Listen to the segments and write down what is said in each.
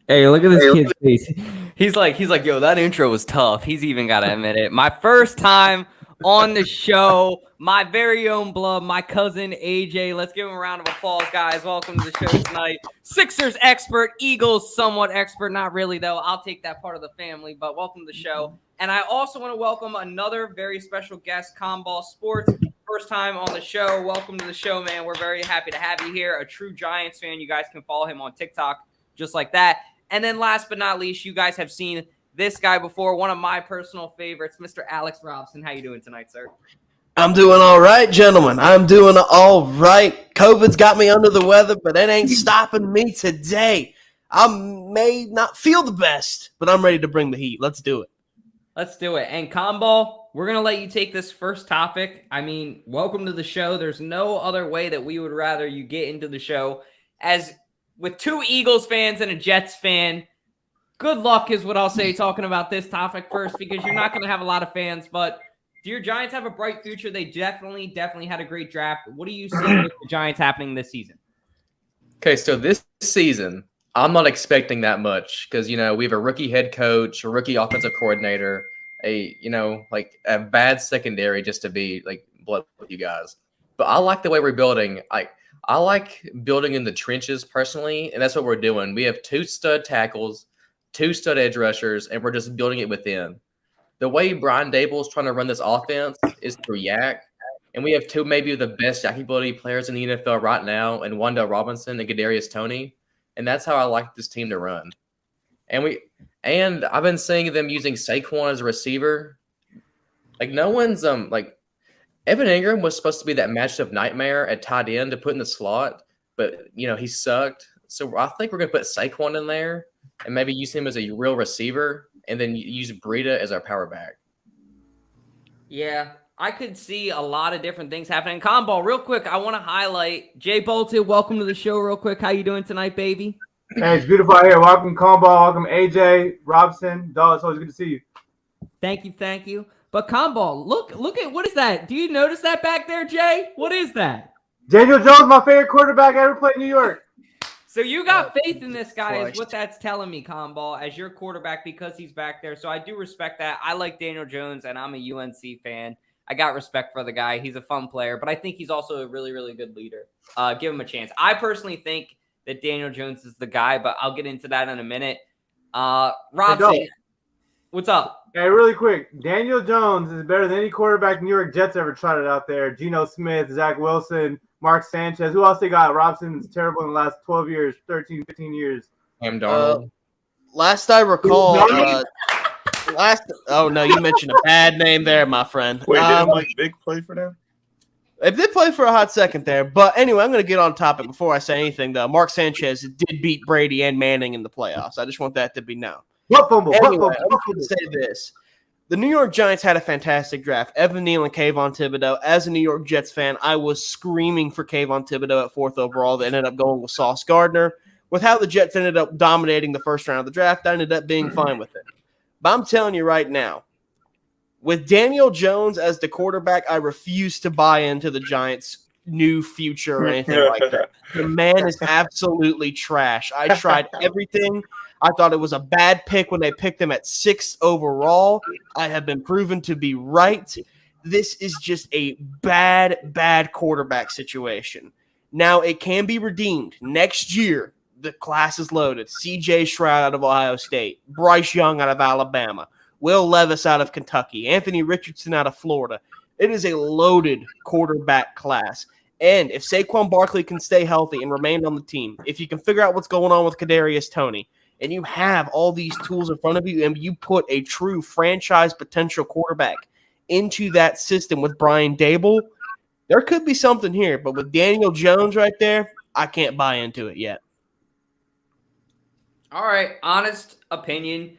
Hey, look at this kid's face. He's like, yo, that intro was tough. He's even got to admit it. My first time on the show, my very own blood, my cousin AJ. Let's give him a round of applause, guys. Welcome to the show tonight. Sixers expert, Eagles somewhat expert. Not really, though. I'll take that part of the family, but welcome to the show. And I also want to welcome another very special guest, Comball Sports. First time on the show. Welcome to the show, man. We're very happy to have you here. A true Giants fan. You guys can follow him on TikTok just like that. And then last but not least, you guys have seen this guy before, one of my personal favorites, Mr. Alex Robson. How you doing tonight, sir? I'm doing all right, gentlemen. I'm doing all right. COVID's got me under the weather, but it ain't stopping me today. I may not feel the best, but I'm ready to bring the heat. Let's do it. Let's do it. And Comball, we're going to let you take this first topic. I mean, welcome to the show. There's no other way that we would rather you get into the show. As with two Eagles fans and a Jets fan, good luck is what I'll say talking about this topic first, because you're not going to have a lot of fans. But do your Giants have a bright future? They definitely do a great draft. What do you see with the Giants happening this season? Okay, so this season, I'm not expecting that much because, we have a rookie head coach, a rookie offensive coordinator, a bad secondary, just to be blunt with you guys. But I like the way we're building. I like building in the trenches personally, and that's what we're doing. We have 2 stud tackles, 2 stud edge rushers, and we're just building it within. The way Brian Dable's trying to run this offense is through Yak, and we have 2 maybe of the best Yak ability players in the NFL right now, and Wanda Robinson and Kadarius Toney, and that's how I like this team to run. And I've been seeing them using Saquon as a receiver. No one's Evan Ingram was supposed to be that matchup nightmare at tight end to put in the slot, but, he sucked. So I think we're going to put Saquon in there and maybe use him as a real receiver and then use Breida as our power back. Yeah, I could see a lot of different things happening. Comball, real quick, I want to highlight Jay Bolton. Welcome to the show real quick. How you doing tonight, baby? Hey, it's beautiful out here. Welcome, Comball. Welcome, AJ, Robson. Dog, it's always good to see you. Thank you. But Comball, look at what is that? Do you notice that back there, Jay? What is that? Daniel Jones, my favorite quarterback ever played in New York. So you got faith in this guy is what that's telling me, Comball, as your quarterback because he's back there. So I do respect that. I like Daniel Jones, and I'm a UNC fan. I got respect for the guy. He's a fun player, but I think he's also a really, really good leader. Give him a chance. I personally think that Daniel Jones is the guy, but I'll get into that in a minute. Robson, what's up? Hey, really quick. Daniel Jones is better than any quarterback New York Jets ever trotted out there. Geno Smith, Zach Wilson, Mark Sanchez. Who else they got? Robson's terrible in the last 12 years, 13, 15 years. Sam Darnold. Last I recall, oh, no, you mentioned a bad name there, my friend. Wait, didn't Mike Vick play for them? They did play for a hot second there. But anyway, I'm going to get on topic before I say anything, though. Mark Sanchez did beat Brady and Manning in the playoffs. I just want that to be known. What fumble? Anyway, I'm going to say this. The New York Giants had a fantastic draft. Evan Neal and Kayvon Thibodeau. As a New York Jets fan, I was screaming for Kayvon Thibodeau at 4th overall. They ended up going with Sauce Gardner. With how the Jets ended up dominating the first round of the draft, I ended up being fine with it. But I'm telling you right now, with Daniel Jones as the quarterback, I refuse to buy into the Giants' new future or anything like that. The man is absolutely trash. I tried everything. I thought it was a bad pick when they picked him at 6th overall. I have been proven to be right. This is just a bad quarterback situation. Now, it can be redeemed. Next year, the class is loaded. C.J. Stroud out of Ohio State. Bryce Young out of Alabama. Will Levis out of Kentucky. Anthony Richardson out of Florida. It is a loaded quarterback class. And if Saquon Barkley can stay healthy and remain on the team, if you can figure out what's going on with Kadarius Toney, and you have all these tools in front of you, and you put a true franchise potential quarterback into that system with Brian Dable, there could be something here. But with Daniel Jones right there, I can't buy into it yet. All right, honest opinion.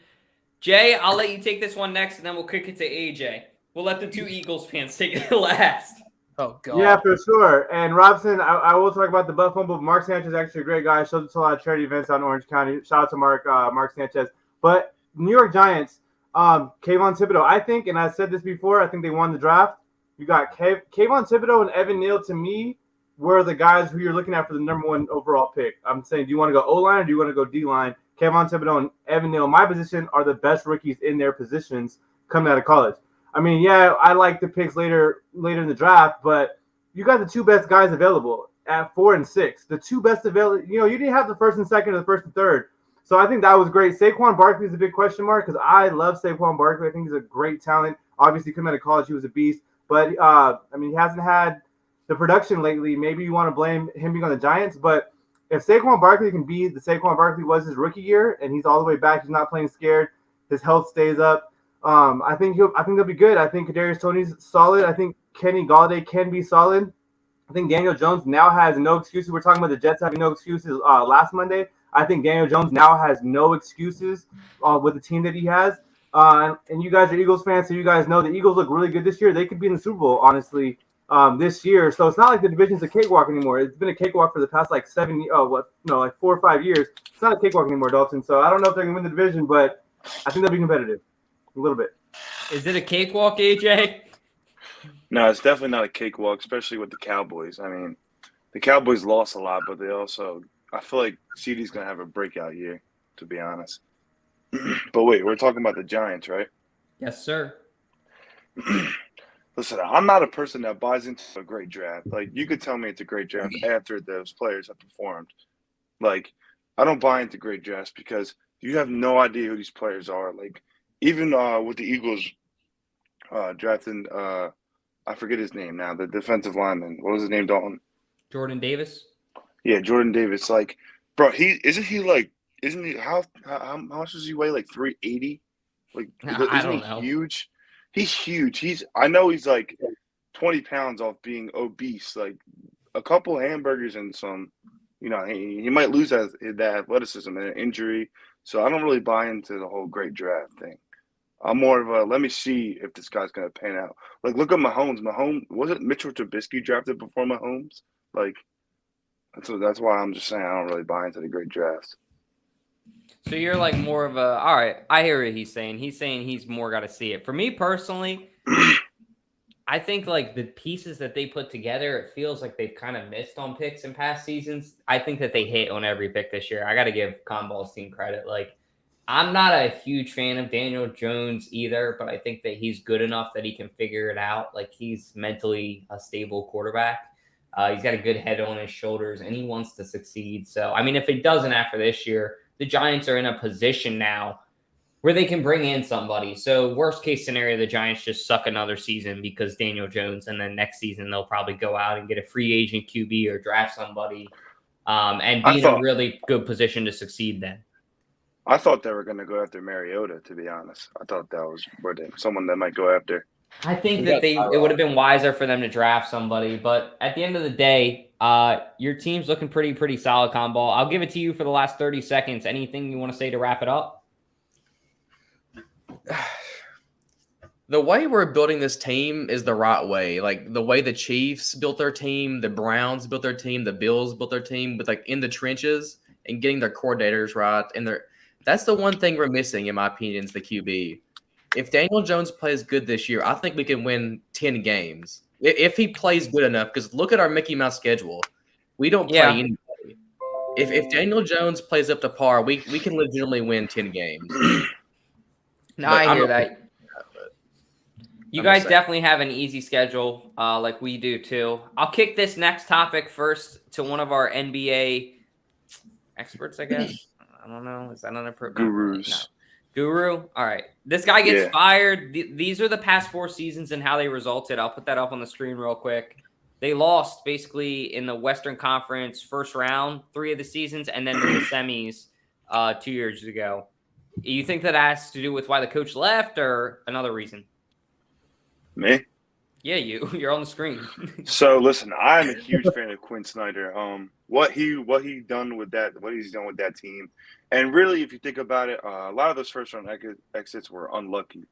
Jay, I'll let you take this one next, and then we'll kick it to AJ. We'll let the two Eagles fans take it last. Oh, God. Yeah, for sure. And Robson, I will talk about the butt fumble, but Mark Sanchez is actually a great guy. Shows up to a lot of charity events out in Orange County. Shout out to Mark Sanchez. But New York Giants, Kayvon Thibodeau, I think, and I said this before, I think they won the draft. You got Kayvon Thibodeau and Evan Neal, to me, were the guys who you're looking at for the number 1 overall pick. I'm saying, do you want to go O-line or do you want to go D-line? Kayvon Thibodeau and Evan Neal, my position, are the best rookies in their positions coming out of college. I mean, yeah, I like the picks later in the draft, but you got the two best guys available at 4 and 6. The two best available. You didn't have the first and second or the first and third. So I think that was great. Saquon Barkley is a big question mark because I love Saquon Barkley. I think he's a great talent. Obviously, coming out of college, he was a beast. But, he hasn't had the production lately. Maybe you want to blame him being on the Giants. But if Saquon Barkley can be the Saquon Barkley was his rookie year and he's all the way back, he's not playing scared, his health stays up, I think they'll be good. I think Kadarius Toney's solid. I think Kenny Galladay can be solid. I think Daniel Jones now has no excuses. We're talking about the Jets having no excuses last Monday. I think Daniel Jones now has no excuses with the team that he has. And you guys are Eagles fans, so you guys know the Eagles look really good this year. They could be in the Super Bowl, honestly, this year. So it's not like the division's a cakewalk anymore. It's been a cakewalk for the past 4 or 5 years. It's not a cakewalk anymore, Dalton. So I don't know if they're going to win the division, but I think they'll be competitive a little bit. Is it a cakewalk, AJ? No, it's definitely not a cakewalk, especially with the Cowboys. I mean, the Cowboys lost a lot, but I feel like CeeDee's going to have a breakout year, to be honest. But wait, we're talking about the Giants, right? Yes, sir. Listen, I'm not a person that buys into a great draft. Like, you could tell me it's a great draft after those players have performed. Like, I don't buy into great drafts because you have no idea who these players are. Like, even with the Eagles drafting, I forget his name now, the defensive lineman. What was his name, Dalton? Jordan Davis? Yeah, Jordan Davis. Like, bro, isn't he how much does he weigh? Like 380? Like, I don't know. Huge? He's huge. I know he's like 20 pounds off being obese. Like a couple hamburgers and some, he might lose that athleticism and an injury. So I don't really buy into the whole great draft thing. I'm more of a let me see if this guy's gonna pan out. Like look at Mahomes. Mahomes wasn't Mitchell Trubisky drafted before Mahomes? Like that's why I'm just saying I don't really buy into the great drafts. So you're like more of a all right. I hear what he's saying. He's saying he's more got to see it. For me personally, I think like the pieces that they put together, it feels like they've kind of missed on picks in past seasons. I think that they hit on every pick this year. I got to give Conball's team credit. Like I'm not a huge fan of Daniel Jones either, but I think that he's good enough that he can figure it out. Like he's mentally a stable quarterback. He's got a good head on his shoulders and he wants to succeed. So, I mean, if it doesn't after this year, the Giants are in a position now where they can bring in somebody. So worst case scenario, the Giants just suck another season because Daniel Jones, and then next season they'll probably go out and get a free agent QB or draft somebody and be in a really good position to succeed then. I thought they were going to go after Mariota, to be honest. I thought that was someone that might go after. I think that it would have been wiser for them to draft somebody, but at the end of the day, your team's looking pretty solid, Conball. I'll give it to you for the last 30 seconds. Anything you want to say to wrap it up? The way we're building this team is the right way. Like the way the Chiefs built their team, the Browns built their team, the Bills built their team with like in the trenches and getting their coordinators right. And that's the one thing we're missing, in my opinion, is the QB. If Daniel Jones plays good this year, I think we can win 10 games. If he plays good enough, because look at our Mickey Mouse schedule. We don't play anybody. If Daniel Jones plays up to par, we can legitimately win 10 games. No, I hear that. You guys definitely have an easy schedule like we do too. I'll kick this next topic first to one of our NBA experts, I guess. I don't know. Is that another Gurus? No. Guru. All right. This guy gets fired. These are the past 4 seasons and how they resulted. I'll put that up on the screen real quick. They lost basically in the Western Conference first round 3 of the seasons and then in the semis 2 years ago. You think that has to do with why the coach left or another reason? Me? Yeah, you're on the screen. So listen, I'm a huge fan of Quinn Snyder. What he's done with that team, and really, if you think about it, a lot of those first round exits were unlucky.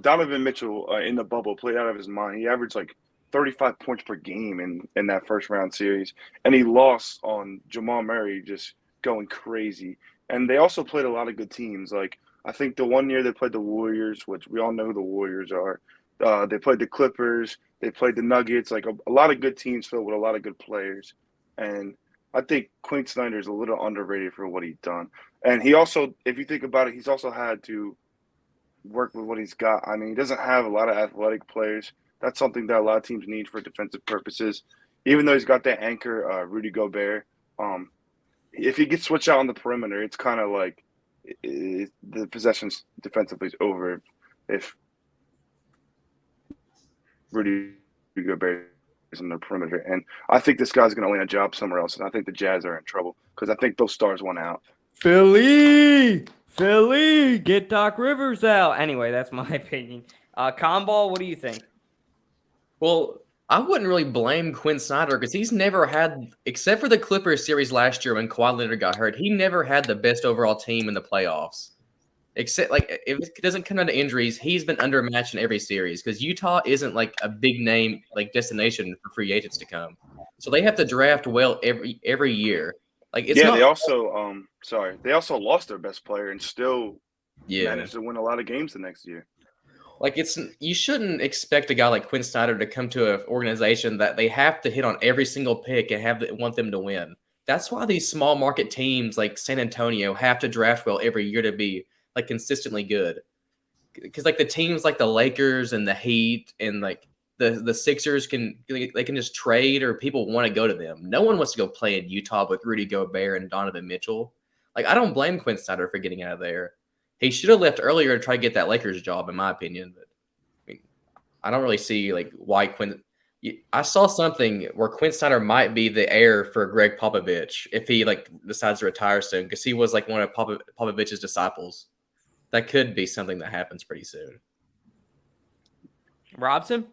Donovan Mitchell in the bubble played out of his mind. He averaged like 35 points per game in that first round series, and he lost on Jamal Murray just going crazy. And they also played a lot of good teams. Like I think the one year they played the Warriors, which we all know who the Warriors are. They played the Clippers. They played the Nuggets. Like a lot of good teams filled with a lot of good players. And I think Quinn Snyder is a little underrated for what he's done. And he also, if you think about it, he's also had to work with what he's got. I mean, he doesn't have a lot of athletic players. That's something that a lot of teams need for defensive purposes. Even though he's got that anchor, Rudy Gobert, if he gets switched out on the perimeter, it's kind of like the possessions defensively is over if Rudy Gobert is on the perimeter. And I think this guy's going to land a job somewhere else, and I think the Jazz are in trouble because I think those stars went out. Philly, get Doc Rivers out. Anyway, that's my opinion. Conball, what do you think? Well, I wouldn't really blame Quinn Snyder because he's never had, except for the Clippers series last year when Kawhi Leonard got hurt, he never had the best overall team in the playoffs. Except, like, if it doesn't come down to injuries, he's been undermatched in every series because Utah isn't like a big name like destination for free agents to come. So they have to draft well every year. Like, it's not, they also they also lost their best player and still managed to win a lot of games the next year. Like, you shouldn't expect a guy like Quinn Snyder to come to an organization that they have to hit on every single pick and want them to win. That's why these small market teams like San Antonio have to draft well every year to be like consistently good. Because like the teams like the Lakers and the Heat and like the Sixers they can just trade or people want to go to them. No one wants to go play in Utah with Rudy Gobert and Donovan Mitchell. Like, I don't blame Quinn Snyder for getting out of there. He should have left earlier to try to get that Lakers job, in my opinion. But I mean, I don't really see like why Quinn. I saw something where Quinn Snyder might be the heir for Greg Popovich if he like decides to retire soon, because he was like one of Popovich's disciples. That could be something that happens pretty soon. Robson?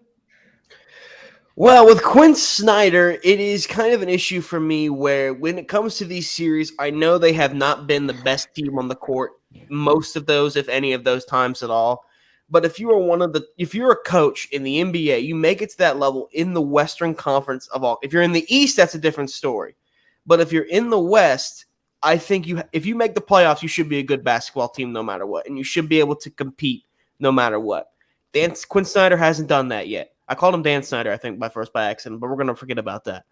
Well, with Quinn Snyder, it is kind of an issue for me where when it comes to these series, I know they have not been the best team on the court most of those, if any of those times at all. But if you are if you're a coach in the NBA, you make it to that level in the Western Conference of all. If you're in the East, that's a different story. But if you're in the West, I think if you make the playoffs, you should be a good basketball team no matter what, and you should be able to compete no matter what. Quinn Snyder hasn't done that yet. I called him Dan Snyder, I think, by accident, but we're going to forget about that.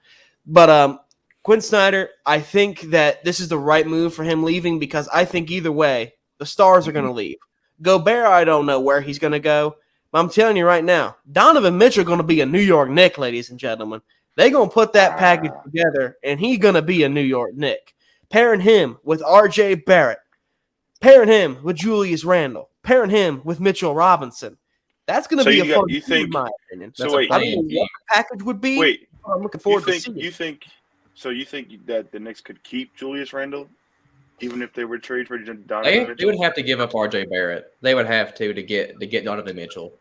But Quinn Snyder, I think that this is the right move for him leaving because I think either way, the stars are going to leave. Gobert, I don't know where he's going to go, but I'm telling you right now, Donovan Mitchell going to be a New York Knick, ladies and gentlemen. They're going to put that package together, and he's going to be a New York Knick. Pairing him with R.J. Barrett, pairing him with Julius Randle, pairing him with Mitchell Robinson. That's going to be a fun team, in my opinion. So wait, I don't know what the package would be. Wait, I'm looking forward to seeing it. You think that the Knicks could keep Julius Randle, even if they were trade for Donovan Mitchell? They would have to give up R.J. Barrett. They would have to get Donovan Mitchell.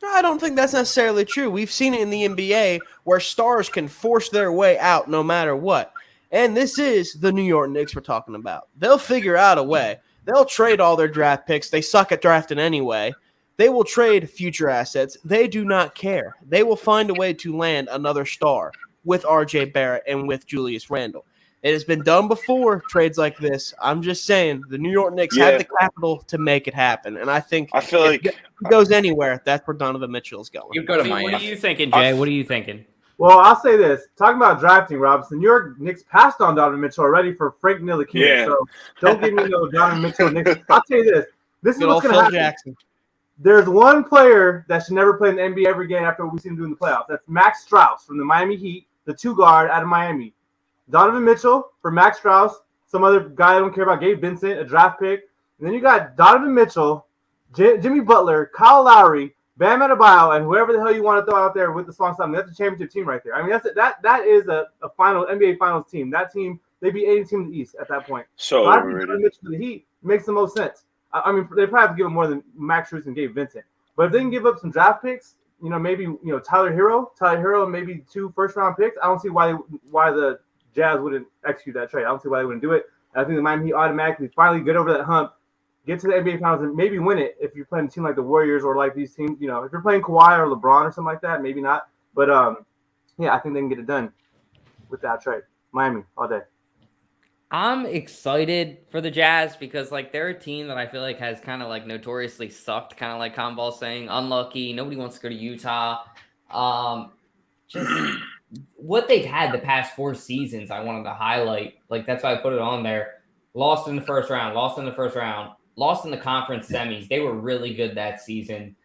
I don't think that's necessarily true. We've seen it in the NBA where stars can force their way out no matter what. And this is the New York Knicks we're talking about. They'll figure out a way. They'll trade all their draft picks. They suck at drafting anyway. They will trade future assets. They do not care. They will find a way to land another star with R.J. Barrett and with Julius Randle. It has been done before, trades like this. I'm just saying the New York Knicks have the capital to make it happen. And I feel like if it goes anywhere, that's where Donovan Mitchell is going. You go to Miami. What are you thinking, Jay? What are you thinking? Well, I'll say this. Talking about drafting, Robinson, New York Knicks passed on Donovan Mitchell already for Frank Ntilikina. Yeah. So don't give me no Donovan Mitchell Knicks. I'll tell you this. This is what's going to happen. Jackson. There's one player that should never play in the NBA ever again after what we've seen him do in the playoffs. That's Max Strus from the Miami Heat, the 2-guard out of Miami. Donovan Mitchell for Max Strus, some other guy I don't care about, Gabe Vincent, a draft pick. And then you got Donovan Mitchell, Jimmy Butler, Kyle Lowry, Bam Adebayo, and whoever the hell you want to throw out there with the strong side. That's a championship team right there. I mean, that is a final NBA Finals team. That team, they'd be any team in the East at that point. So I think Donovan Mitchell to the Heat makes the most sense. I mean, they probably have to give him more than Max Strus and Gabe Vincent. But if they can give up some draft picks, maybe Tyler Hero, and maybe 2 first-round picks, I don't see why the Jazz wouldn't execute that trade. I don't see why they wouldn't do it. And I think the Miami Heat automatically finally get over that hump, get to the NBA Finals, and maybe win it if you're playing a team like the Warriors or like these teams. If you're playing Kawhi or LeBron or something like that, maybe not. But, I think they can get it done with that trade. Miami, all day. I'm excited for the Jazz because, they're a team that I feel like has kind of, notoriously sucked, kind of like Conball saying, unlucky. Nobody wants to go to Utah. Just what they've had the past 4 seasons, I wanted to highlight. That's why I put it on there. Lost in the first round. Lost in the conference semis. They were really good that season.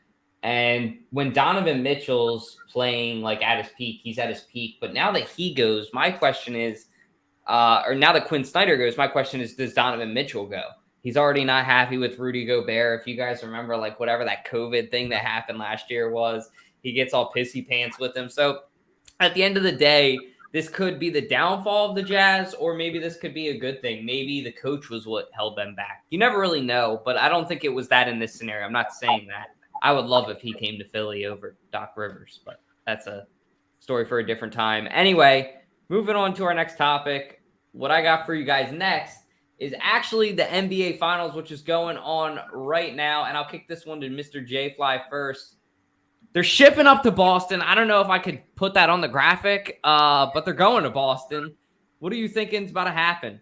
And when Donovan Mitchell's playing like at his peak, he's at his peak. But now that he goes, my question is, or now that Quinn Snyder goes, my question is, does Donovan Mitchell go? He's already not happy with Rudy Gobert. If you guys remember, like whatever that COVID thing that happened last year was, he gets all pissy pants with him. So at the end of the day, this could be the downfall of the Jazz, or maybe this could be a good thing. Maybe the coach was what held them back. You never really know, but I don't think it was that in this scenario. I'm not saying that. I would love if he came to Philly over Doc Rivers, but that's a story for a different time. Anyway, moving on to our next topic. What I got for you guys next is actually the NBA Finals, which is going on right now, and I'll kick this one to Mr. J Fly first. They're shipping up to Boston. I don't know if I could put that on the graphic, but they're going to Boston. What are you thinking is about to happen?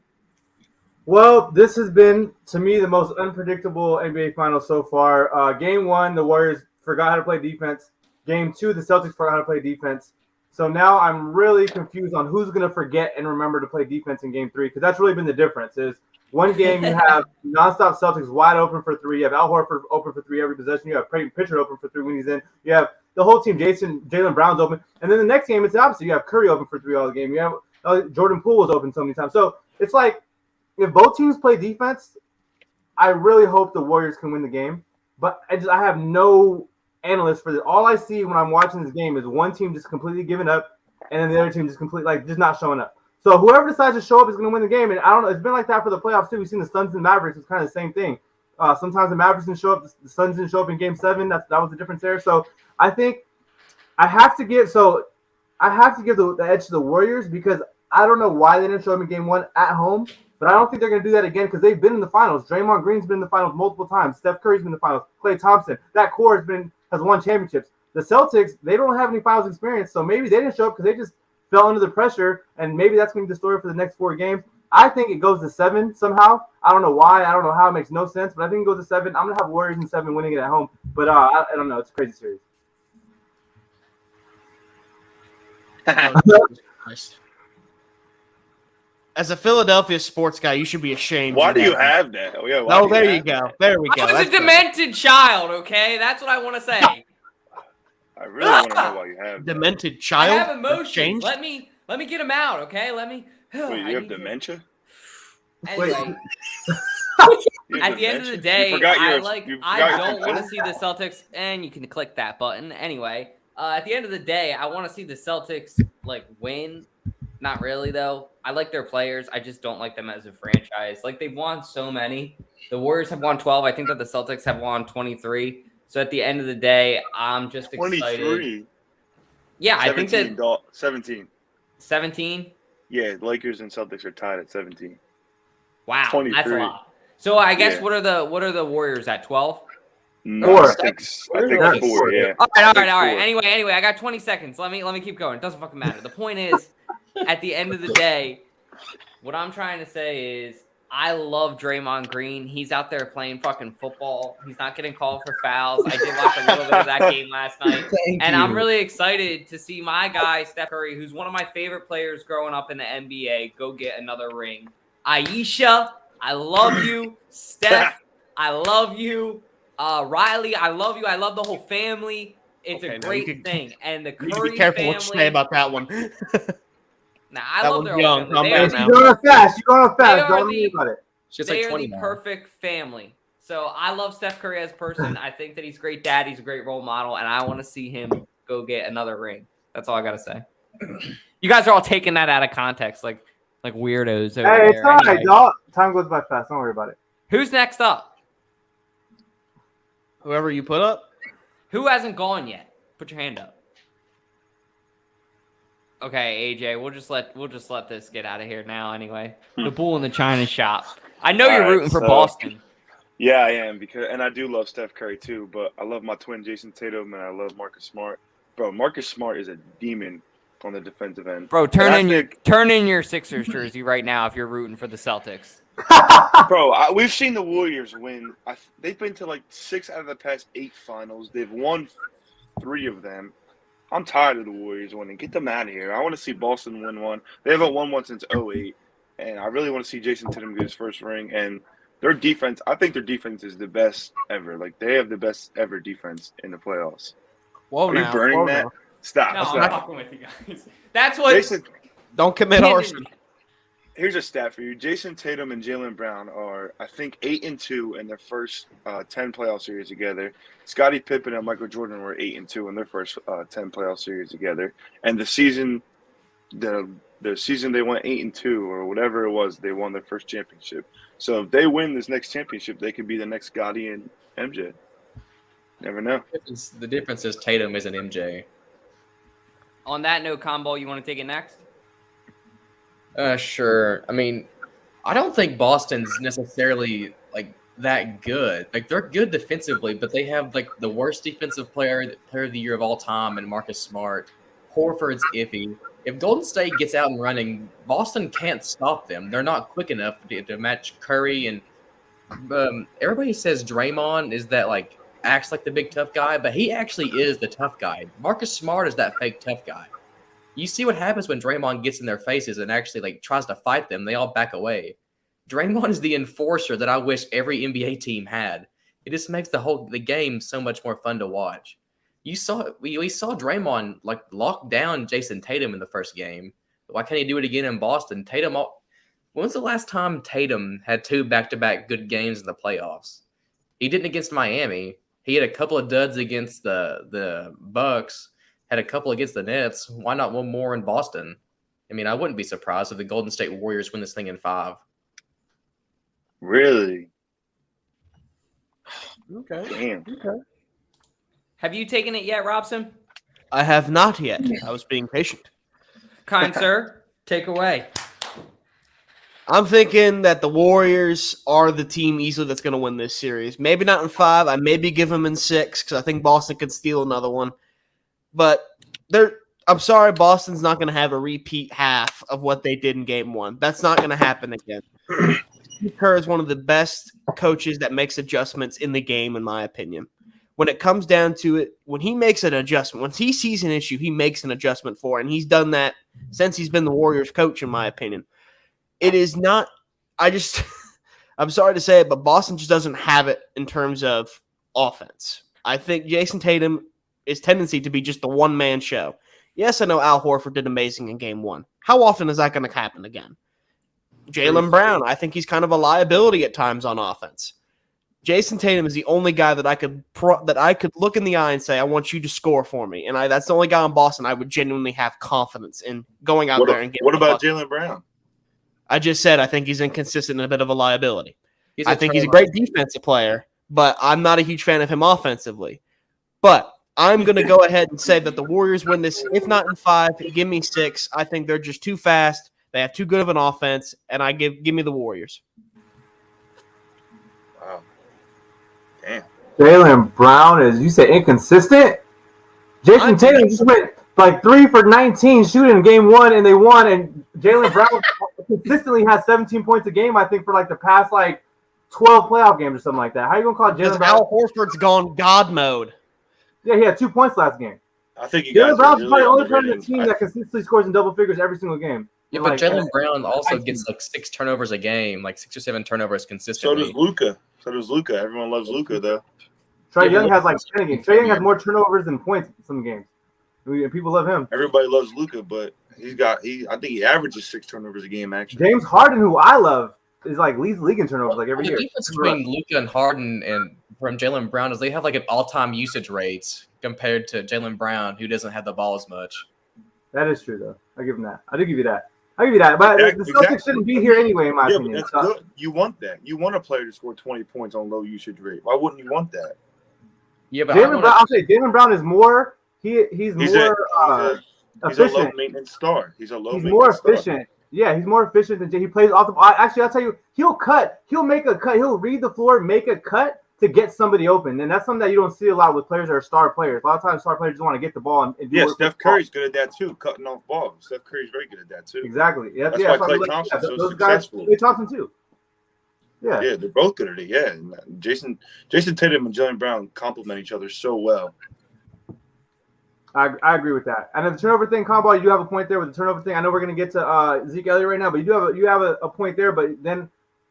Well, this has been, to me, the most unpredictable NBA Finals so far. Game 1, the Warriors forgot how to play defense. Game 2, the Celtics forgot how to play defense. So now I'm really confused on who's going to forget and remember to play defense in Game 3, because that's really been the difference. Is one game you have nonstop Celtics wide open for 3. You have Al Horford open for 3 every possession. You have Peyton Pritchard open for 3 when he's in. You have the whole team, Jaylen Brown's open. And then the next game, it's the opposite. You have Curry open for 3 all the game. You have Jordan Poole was open so many times. So it's like, if both teams play defense, I really hope the Warriors can win the game. But I have no analyst for this. All I see when I'm watching this game is one team just completely giving up, and then the other team just completely just not showing up. So whoever decides to show up is going to win the game. And I don't know. It's been like that for the playoffs too. We've seen the Suns and Mavericks. It's kind of the same thing. Sometimes the Mavericks didn't show up. The Suns didn't show up in Game 7. That was the difference there. So I think I have to give the edge to the Warriors, because I don't know why they didn't show up in Game 1 at home. But I don't think they're going to do that again, because they've been in the finals. Draymond Green's been in the finals multiple times. Steph Curry's been in the finals. Klay Thompson. That core has won championships. The Celtics, they don't have any finals experience, so maybe they didn't show up because they just fell under the pressure, and maybe that's going to be the story for the next 4 games. I think it goes to 7 somehow. I don't know why. I don't know how. It makes no sense, but I think it goes to 7. I'm going to have Warriors in 7 winning it at home. But I don't know. It's a crazy series. As a Philadelphia sports guy, you should be ashamed. Why do you have that? Oh, yeah, Oh, there you go. There we go. I was a demented child, okay? That's what I want to say. I really want to know why you have that. Demented child. I have emotions. Let me get them out, okay? Wait, you have dementia? Anyway, at the end of the day, I don't want to see the Celtics, and you can click that button. Anyway, at the end of the day, I want to see the Celtics win. Not really, though. I like their players. I just don't like them as a franchise. They've won so many. The Warriors have won 12. I think that the Celtics have won 23. So at the end of the day, I'm just excited. 23. Yeah, I think that 17. 17. Yeah, Lakers and Celtics are tied at 17. Wow, 23. that's a lot. So I guess what are the Warriors at 12? No, I think 4. Yeah. All right. Anyway, I got 20 seconds. Let me keep going. It doesn't fucking matter. The point is, at the end of the day, what I'm trying to say is I love Draymond Green. He's out there playing fucking football. He's not getting called for fouls. I did watch a little bit of that game last night. I'm really excited to see my guy, Steph Curry, who's one of my favorite players growing up in the NBA, go get another ring. Aisha, I love you. Steph, I love you. Riley, I love you. I love the whole family. It's a great thing. And the Curry family. Be careful what you say about that one. Nah, I love their whole family. You're going fast. Don't worry about it. They are the perfect family. So I love Steph Curry as a person. I think that he's a great dad. He's a great role model. And I want to see him go get another ring. That's all I got to say. You guys are all taking that out of context like weirdos over there. It's all right, y'all. Time goes by fast. Don't worry about it. Who's next up? Whoever you put up. Who hasn't gone yet? Put your hand up. Okay, AJ, we'll just let this get out of here now anyway. The bull in the china shop. I know you're rooting for Boston. Yeah, I am, and I do love Steph Curry too, but I love my twin Jason Tatum and I love Marcus Smart. Bro, Marcus Smart is a demon on the defensive end. Bro, turn in your Sixers jersey right now if you're rooting for the Celtics. Bro, we've seen the Warriors win. They've been to 6 out of the past 8 finals. They've won 3 of them. I'm tired of the Warriors winning. Get them out of here. I want to see Boston win one. They haven't won one since 2008. and I really want to see Jason Tatum get his first ring. And their defense, I think their defense is the best ever. Like, they have the best ever defense in the playoffs. Whoa, Are you burning that? now. Stop. No, I'm Stop. fucking with you guys. That's what. Jason, Don't commit arson. here's a stat for you. Jason Tatum and Jaylen Brown are, I think, 8-2 in their first 10 playoff series together. Scottie Pippen and Michael Jordan were 8-2 in their first 10 playoff series together. And the season they went 8-2 or whatever it was, they won their first championship. So if they win this next championship, they could be the next Gotti and MJ. Never know. The difference is Tatum isn't MJ. On that note, Combo, you want to take it next? Sure. I mean, I don't think Boston's necessarily like that good. Like, they're good defensively, but they have like the worst defensive player of the year of all time, and Marcus Smart. Horford's iffy. If Golden State gets out and running, Boston can't stop them. They're not quick enough to match Curry. And everybody says Draymond is that like acts like the big tough guy, but he actually is the tough guy. Marcus Smart is that fake tough guy. You see what happens when Draymond gets in their faces and actually like tries to fight them. They all back away. Draymond is the enforcer that I wish every NBA team had. It just makes the game so much more fun to watch. We saw Draymond like lock down Jason Tatum in the first game. Why can't he do it again in Boston? When's the last time Tatum had 2 back-to-back good games in the playoffs? He didn't against Miami. He had a couple of duds against the Bucks. Had a couple against the Nets. Why not one more in Boston? I mean, I wouldn't be surprised if the Golden State Warriors win this thing in 5. Really? Okay. Damn. Okay. Have you taken it yet, Robson? I have not yet. I was being patient. Kind sir, take away. I'm thinking that the Warriors are the team easily that's going to win this series. Maybe not in 5. I maybe give them in 6 because I think Boston could steal another one. But I'm sorry, Boston's not going to have a repeat half of what they did in Game 1. That's not going to happen again. Steve Kerr is one of the best coaches that makes adjustments in the game, in my opinion. When it comes down to it, when he makes an adjustment, when he sees an issue, he makes an adjustment for it. And he's done that since he's been the Warriors coach, in my opinion. It is not – I'm sorry to say it, but Boston just doesn't have it in terms of offense. I think Jason Tatum is tendency to be just the one-man show. Yes, I know Al Horford did amazing in Game 1. How often is that going to happen again? Jaylen Brown, I think he's kind of a liability at times on offense. Jason Tatum is the only guy that I could look in the eye and say, I want you to score for me. And that's the only guy in Boston I would genuinely have confidence in going out there and getting. What about Jaylen Brown? I just said I think he's inconsistent and a bit of a liability. I think he's a great defensive player, but I'm not a huge fan of him offensively. But I'm going to go ahead and say that the Warriors win this, if not in 5, give me 6. I think they're just too fast. They have too good of an offense, and give me the Warriors. Wow. Damn. Jaylen Brown is, you say, inconsistent? Jason Tatum just went like 3 for 19 shooting in Game 1, and they won. And Jaylen Brown consistently has 17 points a game, I think, for like the past like 12 playoff games or something like that. How are you going to call Jaylen Brown? Al Horford's gone God mode. Yeah, he had 2 points last game. I think you guys Jaylen Brown's probably the only player on the underrating. team that consistently scores in double figures every single game. Yeah, Like, but Jaylen Brown also gets like 6 turnovers a game, like 6 or 7 turnovers So consistently. does Luka. Everyone loves Luka, though. Trae Young has like 10 games. Trae Young has more turnovers than points in some games. I mean, people love him. Everybody loves Luka, but I think he averages 6 turnovers a game, actually. James Harden, who I love, is like leads the league in turnovers like every The year. difference between Luka and Harden and from Jaylen Brown is they have like an all-time usage rates compared to Jaylen Brown, who doesn't have the ball as much. That is true, though. I give him that. I do give you that. But the Celtics shouldn't be here anyway, in my Yeah, opinion. but that's good. You want that. You want a player to score 20 points on low usage rate. Why wouldn't you want that? Yeah, but Jaylen Brown is more. He's more He's a efficient. low maintenance star. He's more efficient. Yeah, he's more efficient than he plays off the. Actually, I'll tell you, he'll cut. He'll make a cut. He'll read the floor, make a cut to get somebody open, and that's something that you don't see a lot with players that are star players. A lot of times, star players just want to get the ball and do Yeah, work. Steph Curry's good at that too, cutting off balls. Steph Curry's very good at that too. Exactly. Yeah, That's yeah. why Klay Thompson's so those guys, successful. Klay Thompson too. Yeah. Yeah, they're both good at it. Yeah, and Jason Tatum and Jaylen Brown complement each other so well. I agree with that. And the turnover thing, Combo, you do have a point there with the turnover thing. I know we're going to get to Zeke Elliott right now, but you have a point there. But then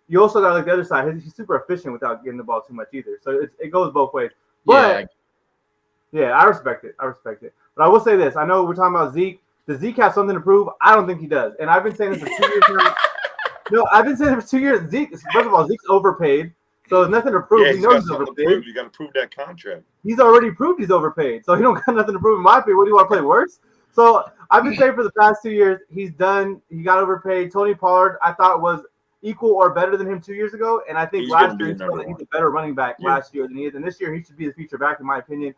you also got like the other side. He's super efficient without getting the ball too much either. So it goes both ways. But yeah, I respect it. But I will say this. I know we're talking about Zeke. Does Zeke have something to prove? I don't think he does. And I've been saying this for 2 years now. No, I've been saying it for 2 years. First of all, Zeke's overpaid. So there's nothing to prove. Yeah, he knows he's overpaid. You got to prove that contract. He's already proved he's overpaid. So he don't got nothing to prove in my opinion. What do you want to play worse? So I've been saying for the past 2 years, he got overpaid. Tony Pollard, I thought was equal or better than him 2 years ago. And I think last year he's a better running back last year than he is. And this year he should be the feature back in my opinion.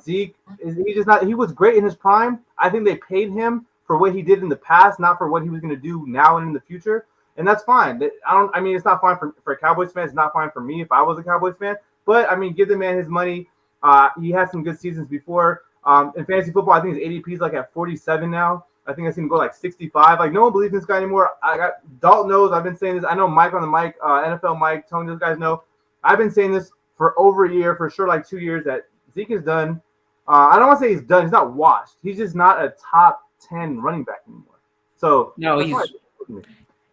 Zeke he was great in his prime. I think they paid him for what he did in the past, not for what he was going to do now and in the future. And that's fine. It's not fine for Cowboys fans. It's not fine for me if I was a Cowboys fan. But, give the man his money. He had some good seasons before. In fantasy football, I think his ADP is like at 47 now. I think I've seen him go like 65. Like, no one believes in this guy anymore. Dalton knows. I've been saying this. I know Mike on the mic, NFL Mike, Tony, those guys know. I've been saying this for over a year, for sure like 2 years, that Zeke is done. I don't want to say he's done. He's not washed. He's just not a top 10 running back anymore. So no,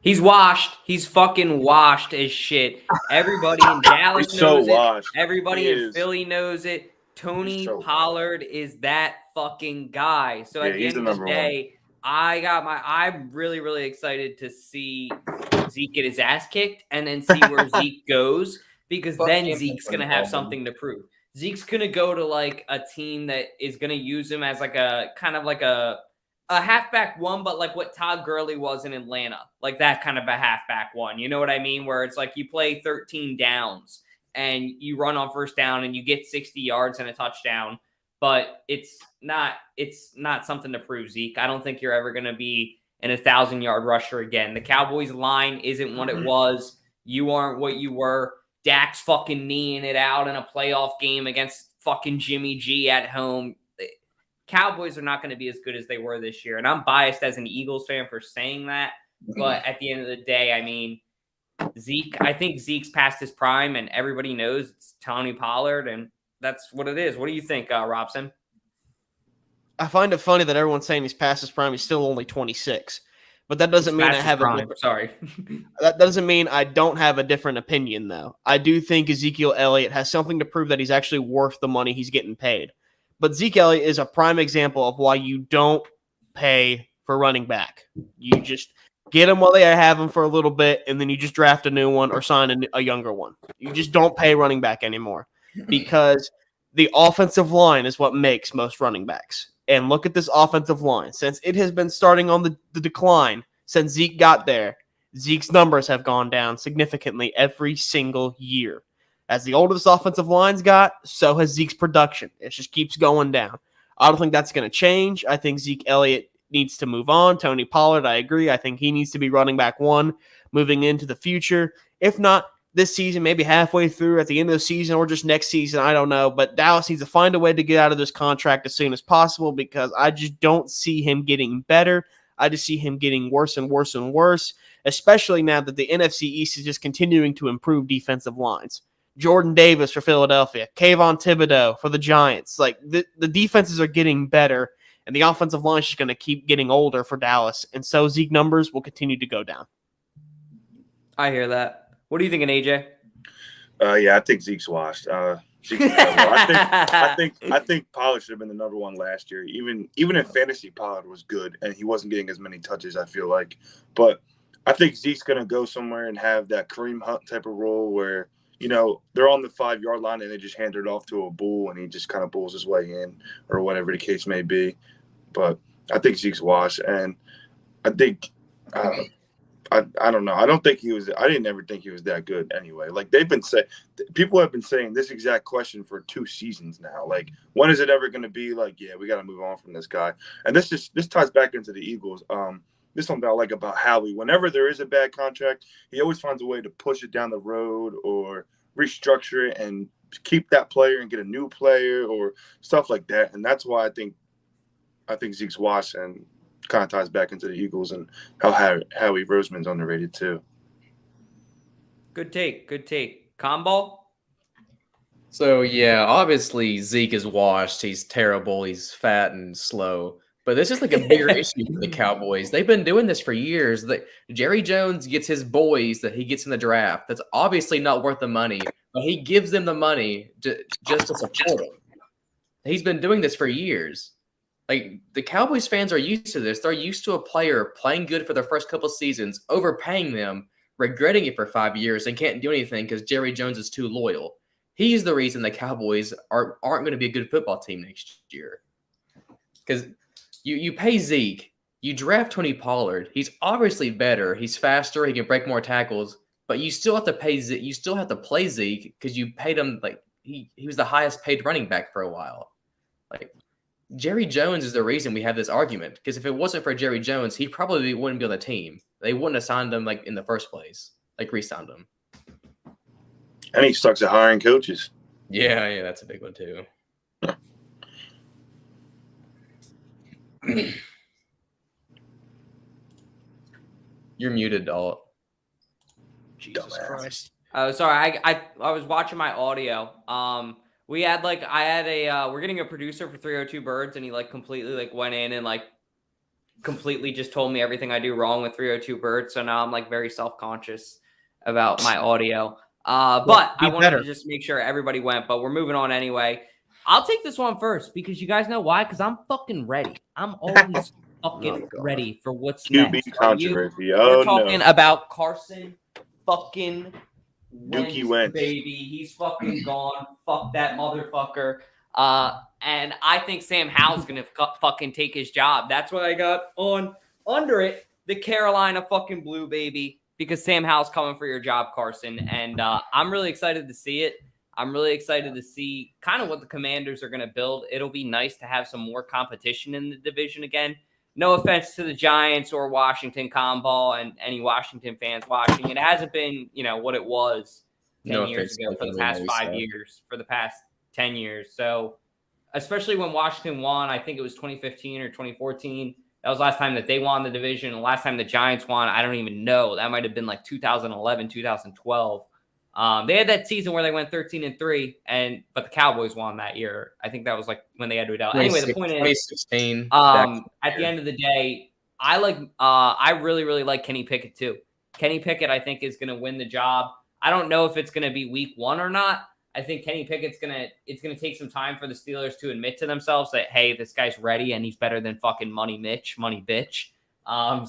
he's washed. He's fucking washed as shit. Everybody in Dallas knows it. Everybody in Philly knows it. Tony Pollard is that fucking guy. So at the end of the day, I'm really, really excited to see Zeke get his ass kicked and then see where Zeke goes, because then Zeke's going to have something to prove. Zeke's going to go to like a team that is going to use him as like a kind of like a halfback one, but like what Todd Gurley was in Atlanta, like that kind of a halfback one. You know what I mean? Where it's like you play 13 downs and you run on first down and you get 60 yards and a touchdown, but it's not something to prove, Zeke. I don't think you're ever going to be an 1,000-yard rusher again. The Cowboys line isn't what it was. You aren't what you were. Dak's fucking kneeing it out in a playoff game against fucking Jimmy G at home. Cowboys are not going to be as good as they were this year. And I'm biased as an Eagles fan for saying that. But at the end of the day, I think Zeke's past his prime, and everybody knows it's Tony Pollard, and that's what it is. What do you think, Robson? I find it funny that everyone's saying he's past his prime. He's still only 26. But that doesn't mean I have that doesn't mean I don't have a different opinion, though. I do think Ezekiel Elliott has something to prove that he's actually worth the money he's getting paid. But Zeke Elliott is a prime example of why you don't pay for running back. You just get him while they have him for a little bit, and then you just draft a new one or sign a younger one. You just don't pay running back anymore because the offensive line is what makes most running backs. And look at this offensive line. Since it has been starting on the decline since Zeke got there, Zeke's numbers have gone down significantly every single year. As the older this offensive line's got, so has Zeke's production. It just keeps going down. I don't think that's going to change. I think Zeke Elliott needs to move on. Tony Pollard, I agree. I think he needs to be running back one moving into the future. If not this season, maybe halfway through at the end of the season or just next season, I don't know. But Dallas needs to find a way to get out of this contract as soon as possible because I just don't see him getting better. I just see him getting worse and worse and worse, especially now that the NFC East is just continuing to improve defensive lines. Jordan Davis for Philadelphia, Kayvon Thibodeau for the Giants. Like the defenses are getting better, and the offensive line is just going to keep getting older for Dallas. And so Zeke numbers will continue to go down. I hear that. What are you thinking, AJ? Yeah, I think Zeke's washed. I think Pollard should have been the number one last year. Even in fantasy, Pollard was good, and he wasn't getting as many touches, I feel like. But I think Zeke's going to go somewhere and have that Kareem Hunt type of role where, they're on the 5-yard line and they just hand it off to a bull and he just kind of bulls his way in or whatever the case may be. But I think Zeke's washed, and I think I don't know. I didn't ever think he was that good anyway. Like people have been saying this exact question for 2 seasons now. Like, when is it ever going to be like, yeah, we got to move on from this guy? And this ties back into the Eagles. This is something I like about Howie. Whenever there is a bad contract, he always finds a way to push it down the road or restructure it and keep that player and get a new player or stuff like that. And that's why I think Zeke's washed, and kind of ties back into the Eagles and how Howie Roseman's underrated too. Good take. Combo? So yeah, obviously Zeke is washed. He's terrible. He's fat and slow. But this is like a bigger issue for the Cowboys. They've been doing this for years. Jerry Jones gets his boys that he gets in the draft. That's obviously not worth the money, but he gives them the money just to support them. He's been doing this for years. Like the Cowboys fans are used to this. They're used to a player playing good for their first couple seasons, overpaying them, regretting it for 5 years, and can't do anything because Jerry Jones is too loyal. He's the reason the Cowboys aren't going to be a good football team next year. Because you pay Zeke, you draft Tony Pollard. He's obviously better. He's faster. He can break more tackles. But you still have to pay Zeke. You still have to play Zeke because you paid him like he was the highest paid running back for a while. Like Jerry Jones is the reason we have this argument. Because if it wasn't for Jerry Jones, he probably wouldn't be on the team. They wouldn't have signed him like in the first place. Like re-signed him. And he sucks at hiring coaches. Yeah, that's a big one too. You're muted, Alt. Jesus Christ. Oh, sorry. I was watching my audio. We're getting a producer for 302 Birds, and he like completely like went in and like completely just told me everything I do wrong with 302 Birds. So now I'm like very self-conscious about my audio. But I wanted to just make sure everybody went, but we're moving on anyway. I'll take this one first because you guys know why? Because I'm fucking ready. I'm always fucking ready for what's QB next. controversy. We're talking about Carson fucking Wentz, baby. He's fucking gone. Fuck that motherfucker. And I think Sam Howell's going to fucking take his job. That's why I got on under it the Carolina fucking Blue, baby. Because Sam Howell's coming for your job, Carson. And I'm really excited to see it. I'm really excited to see kind of what the Commanders are going to build. It'll be nice to have some more competition in the division again. No offense to the Giants or Washington Comball and any Washington fans watching. It hasn't been, what it was 10 years ago for the past 5 years, for the past 10 years. So especially when Washington won, I think it was 2015 or 2014. That was the last time that they won the division. The last time the Giants won, I don't even know. That might have been like 2011, 2012. They had that season where they went 13-3, but the Cowboys won that year. I think that was like when they had to do. Anyway, the point is, 2016. At the end of the day, I really, really like Kenny Pickett too. Kenny Pickett, I think, is going to win the job. I don't know if it's going to be week 1 or not. I think Kenny Pickett's it's going to take some time for the Steelers to admit to themselves that, hey, this guy's ready and he's better than fucking money bitch.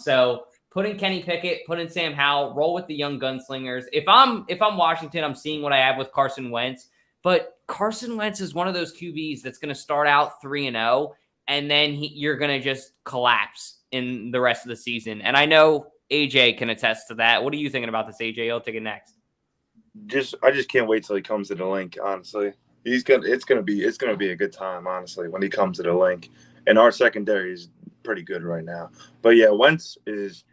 So put in Kenny Pickett, put in Sam Howell, roll with the young gunslingers. If I'm Washington, I'm seeing what I have with Carson Wentz, but Carson Wentz is one of those QBs that's going to start out 3-0 and then you're going to just collapse in the rest of the season. And I know AJ can attest to that. What are you thinking about this, AJ? I'll take it next. I just can't wait till he comes to the link. Honestly, it's gonna be a good time. Honestly, when he comes to the link, and our secondary is pretty good right now. But yeah, Wentz is.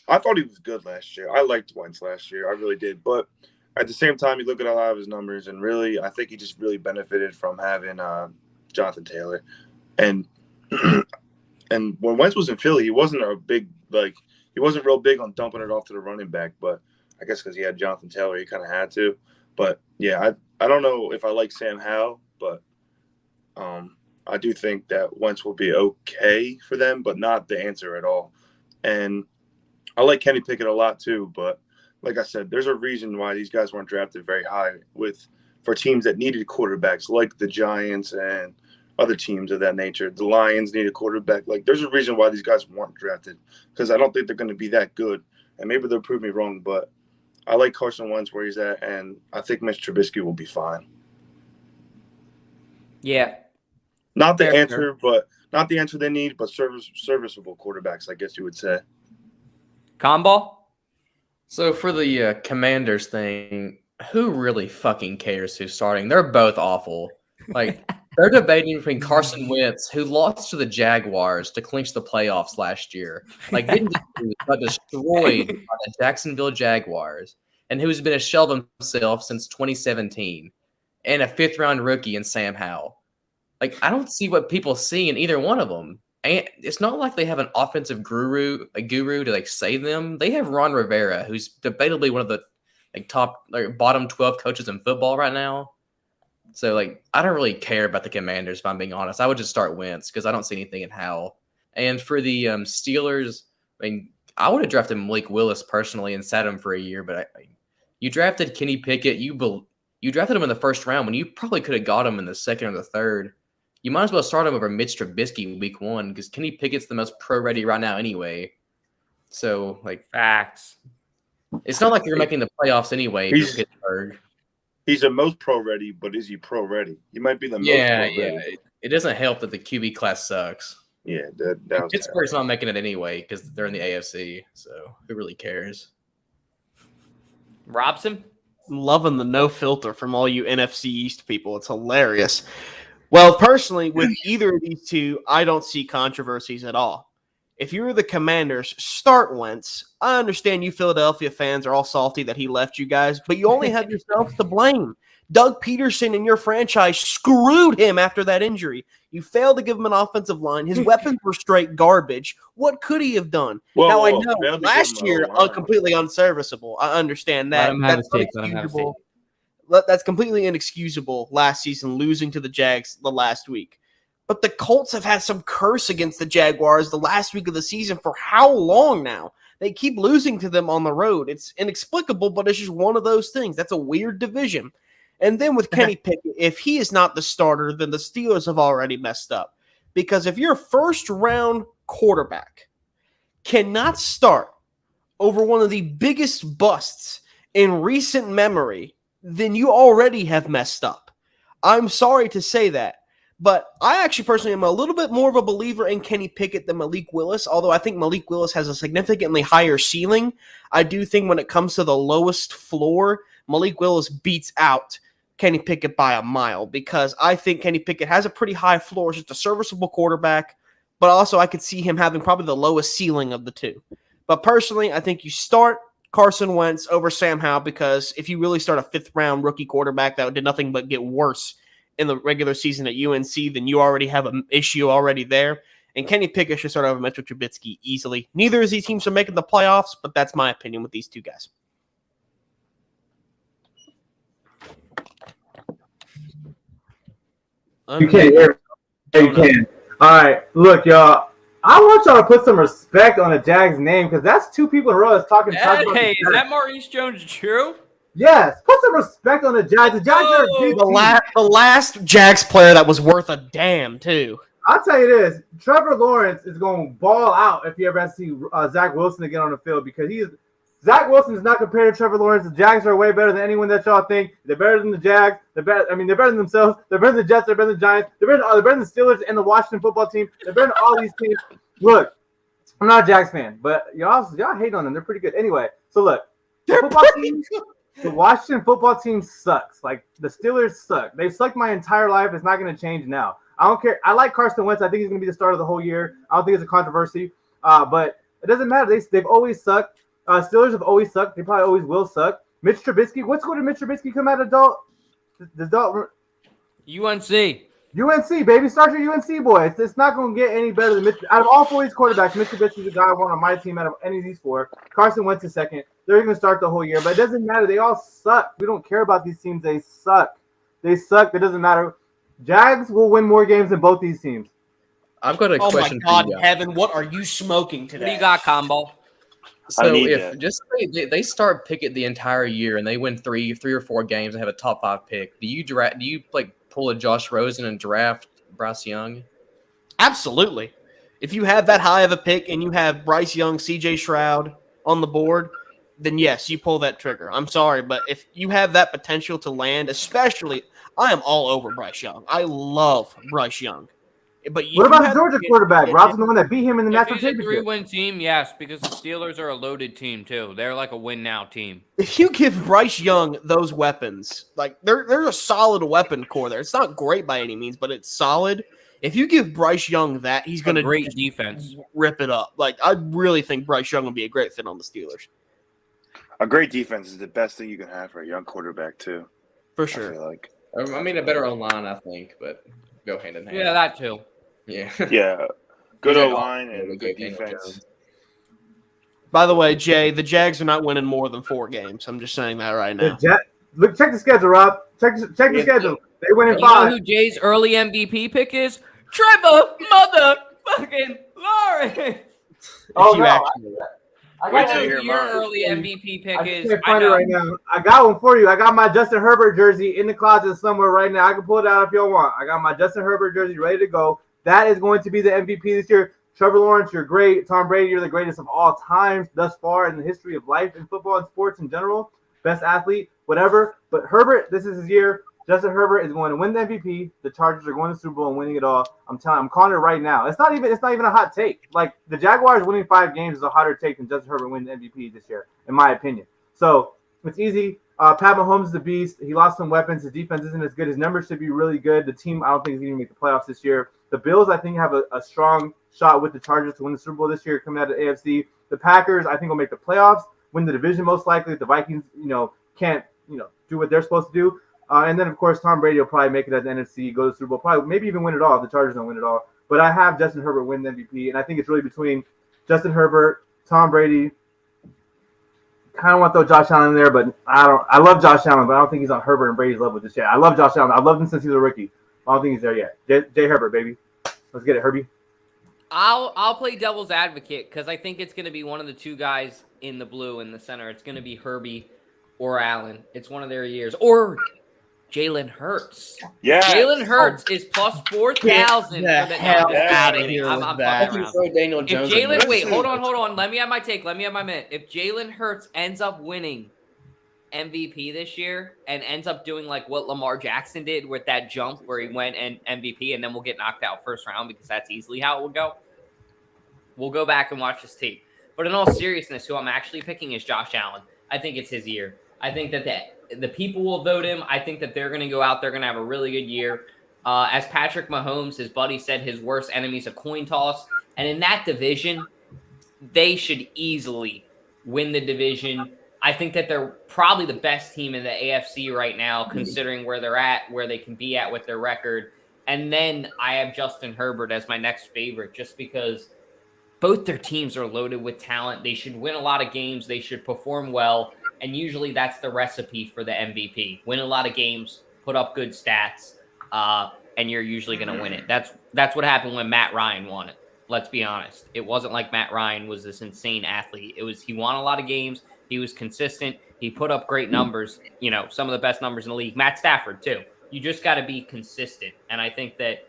I thought he was good last year. I liked Wentz last year. I really did. But at the same time, you look at a lot of his numbers, and really, I think he just really benefited from having Jonathan Taylor, and and when Wentz was in Philly, he wasn't real big on dumping it off to the running back, but. I guess because he had Jonathan Taylor, he kind of had to. But, yeah, I don't know if I like Sam Howell, but I do think that Wentz will be okay for them, but not the answer at all. And I like Kenny Pickett a lot too, but like I said, there's a reason why these guys weren't drafted very high for teams that needed quarterbacks like the Giants and other teams of that nature. The Lions need a quarterback. Like, there's a reason why these guys weren't drafted because I don't think they're going to be that good. And maybe they'll prove me wrong, but I like Carson Wentz where he's at, and I think Mitch Trubisky will be fine. Yeah. Not the answer they need, but serviceable quarterbacks, I guess you would say. Combo? So for the Commanders thing, who really fucking cares who's starting? They're both awful. Like, they're debating between Carson Wentz, who lost to the Jaguars to clinch the playoffs last year, got destroyed by the Jacksonville Jaguars, and who's been a shell of himself since 2017, and a 5th-round rookie in Sam Howell. Like, I don't see what people see in either one of them. And it's not like they have an offensive guru to save them. They have Ron Rivera, who's debatably one of the top bottom 12 coaches in football right now. So, like, I don't really care about the Commanders, if I'm being honest. I would just start Wentz because I don't see anything in Howell. And for the Steelers, I mean, I would have drafted Malik Willis personally and sat him for a year. But you drafted Kenny Pickett. You drafted him in the first round when you probably could have got him in the second or the third. You might as well start him over Mitch Trubisky week 1 because Kenny Pickett's the most pro-ready right now anyway. So, like, Facts. It's not like you're making the playoffs anyway if you're Pittsburgh. He's the most pro-ready, but is he pro-ready? He might be the most pro-ready. Yeah. It doesn't help that the QB class sucks. Yeah, that was Pittsburgh's not making it anyway because they're in the AFC, so who really cares? Robson? I'm loving the no filter from all you NFC East people. It's hilarious. Well, personally, with either of these two, I don't see controversies at all. If you're the Commanders, start Wentz. I understand you Philadelphia fans are all salty that he left you guys, but you only have yourselves to blame. Doug Peterson and your franchise screwed him after that injury. You failed to give him an offensive line. His weapons were straight garbage. What could he have done? I know last year, completely unserviceable. I understand that. That's completely inexcusable last season, losing to the Jags the last week. But the Colts have had some curse against the Jaguars the last week of the season for how long now? They keep losing to them on the road. It's inexplicable, but it's just one of those things. That's a weird division. And then with Kenny Pickett, if he is not the starter, then the Steelers have already messed up. Because if your first-round quarterback cannot start over one of the biggest busts in recent memory, then you already have messed up. I'm sorry to say that. But I actually personally am a little bit more of a believer in Kenny Pickett than Malik Willis, although I think Malik Willis has a significantly higher ceiling. I do think when it comes to the lowest floor, Malik Willis beats out Kenny Pickett by a mile because I think Kenny Pickett has a pretty high floor, just a serviceable quarterback, but also I could see him having probably the lowest ceiling of the two. But personally, I think you start Carson Wentz over Sam Howell because if you really start a fifth-round rookie quarterback that did nothing but get worse in the regular season at UNC, then you already have an issue already there. And Kenny Pickett should start over Mitchell Trubisky easily. Neither of these teams are making the playoffs, but that's my opinion with these two guys. You can't hear me. You can. All right. Look, y'all. I want y'all to put some respect on the Jags name because that's two people in a row that's talking. Hey, is that Maurice Jones-Drew? Yes, put some respect on the Jags. The Jags are a good team. The last Jags player that was worth a damn, too. I'll tell you this. Trevor Lawrence is going to ball out if you ever see Zach Wilson again on the field because Zach Wilson is not compared to Trevor Lawrence. The Jags are way better than anyone that y'all think. They're better than the Jags. They're better than themselves. They're better than the Jets. They're better than the Giants. They're better than the Steelers and the Washington football team. They're better than all these teams. Look, I'm not a Jags fan, but y'all hate on them. They're pretty good. Anyway, so look. The Washington football team sucks. Like, the Steelers suck. They've sucked my entire life. It's not going to change now. I don't care. I like Carson Wentz. I think he's going to be the starter the whole year. I don't think it's a controversy. But it doesn't matter. They've always sucked. Steelers have always sucked. They probably always will suck. Mitch Trubisky. What school did Mitch Trubisky come out of? UNC. UNC, baby. Start your UNC boy. It's not going to get any better than Mitch. Out of all four of these quarterbacks, Mitch Trubisky is the guy I want on my team out of any of these four. Carson Wentz is second. They're going to start the whole year, but it doesn't matter. They all suck. We don't care about these teams. They suck. They suck. It doesn't matter. Jags will win more games than both these teams. I've got a question for you. Oh, my God, for you. Heaven, what are you smoking today? What do you got, Combo? So if just say they start Pickett the entire year and they win three or four games and have a top 5 pick, do you pull a Josh Rosen and draft Bryce Young? Absolutely. If you have that high of a pick and you have Bryce Young, CJ Stroud on the board, then yes, you pull that trigger. I'm sorry, but if you have that potential to land, especially, I am all over Bryce Young. I love Bryce Young. But what about the Georgia quarterback? Robson, the one that beat him in the national championship. If he's a 3-win team, yes, because the Steelers are a loaded team too. They're like a win-now team. If you give Bryce Young those weapons, like they're a solid weapon core there. It's not great by any means, but it's solid. If you give Bryce Young that, he's going to great defense, rip it up. Like I really think Bryce Young will be a great fit on the Steelers. A great defense is the best thing you can have for a young quarterback too. For sure. I mean, a better O-line, I think, but go hand in hand. Yeah, that too. Yeah. Yeah. Good O-line and good defense. By the way, Jay, the Jags are not winning more than 4 games. I'm just saying that right now. Look, check the schedule, Rob. Check the schedule. They win in You know 5. who Jay's early MVP pick is? Trevor motherfucking Lawrence. Oh, If you no. actually- I Wait know till you who hear your mine. early MVP pick I just is. can't I find it know. right now. I got one for you. I got my Justin Herbert jersey in the closet somewhere right now. I can pull it out if y'all want. I got my Justin Herbert jersey ready to go. That is going to be the MVP this year. Trevor Lawrence, you're great. Tom Brady, you're the greatest of all times thus far in the history of life in football and sports in general. Best athlete, whatever. But Herbert, this is his year. Justin Herbert is going to win the MVP. The Chargers are going to the Super Bowl and winning it all. I'm calling it right now. It's not even a hot take. Like the Jaguars winning 5 games is a hotter take than Justin Herbert winning the MVP this year, in my opinion. So it's easy. Pat Mahomes is a beast. He lost some weapons. His defense isn't as good. His numbers should be really good. The team, I don't think, is going to make the playoffs this year. The Bills, I think, have a strong shot with the Chargers to win the Super Bowl this year coming out of the AFC. The Packers, I think, will make the playoffs, win the division most likely. The Vikings, can't, do what they're supposed to do. And then, of course, Tom Brady will probably make it at the NFC, go to the Super Bowl, probably maybe even win it all if the Chargers don't win it all. But I have Justin Herbert win the MVP, and I think it's really between Justin Herbert, Tom Brady. Kind of want to throw Josh Allen in there, but I love Josh Allen, but I don't think he's on Herbert and Brady's level just yet. I love Josh Allen. I've loved him since he was a rookie. I don't think he's there yet. Jay Herbert, baby. Let's get it, Herbie. I'll play devil's advocate because I think it's going to be one of the 2 guys in the blue in the center. It's going to be Herbie or Allen. It's one of their years. Or Jalen Hurts. Yeah. Jalen Hurts is plus 4,000 for the hell outta here I'm with that. fucking around. Throw Daniel If Jones in Jalen, there. wait, hold on. Let me have my take. Let me have my minute. If Jalen Hurts ends up winning MVP this year and ends up doing like what Lamar Jackson did with that jump where he went and MVP and then we'll get knocked out first round because that's easily how it will go. We'll go back and watch this tape. But in all seriousness, who I'm actually picking is Josh Allen. I think it's his year. I think that the people will vote him. I think that they're going to go out. They're going to have a really good year. As Patrick Mahomes, his buddy said, his worst enemy is a coin toss. And in that division, they should easily win the division. I think that they're probably the best team in the AFC right now, considering where they're at, where they can be at with their record. And then I have Justin Herbert as my next favorite, just because both their teams are loaded with talent. They should win a lot of games. They should perform well. And usually that's the recipe for the MVP. Win a lot of games, put up good stats, and you're usually going to win it. That's what happened when Matt Ryan won it. Let's be honest. It wasn't like Matt Ryan was this insane athlete. He won a lot of games. He was consistent. He put up great numbers, some of the best numbers in the league. Matt Stafford, too. You just got to be consistent. And I think that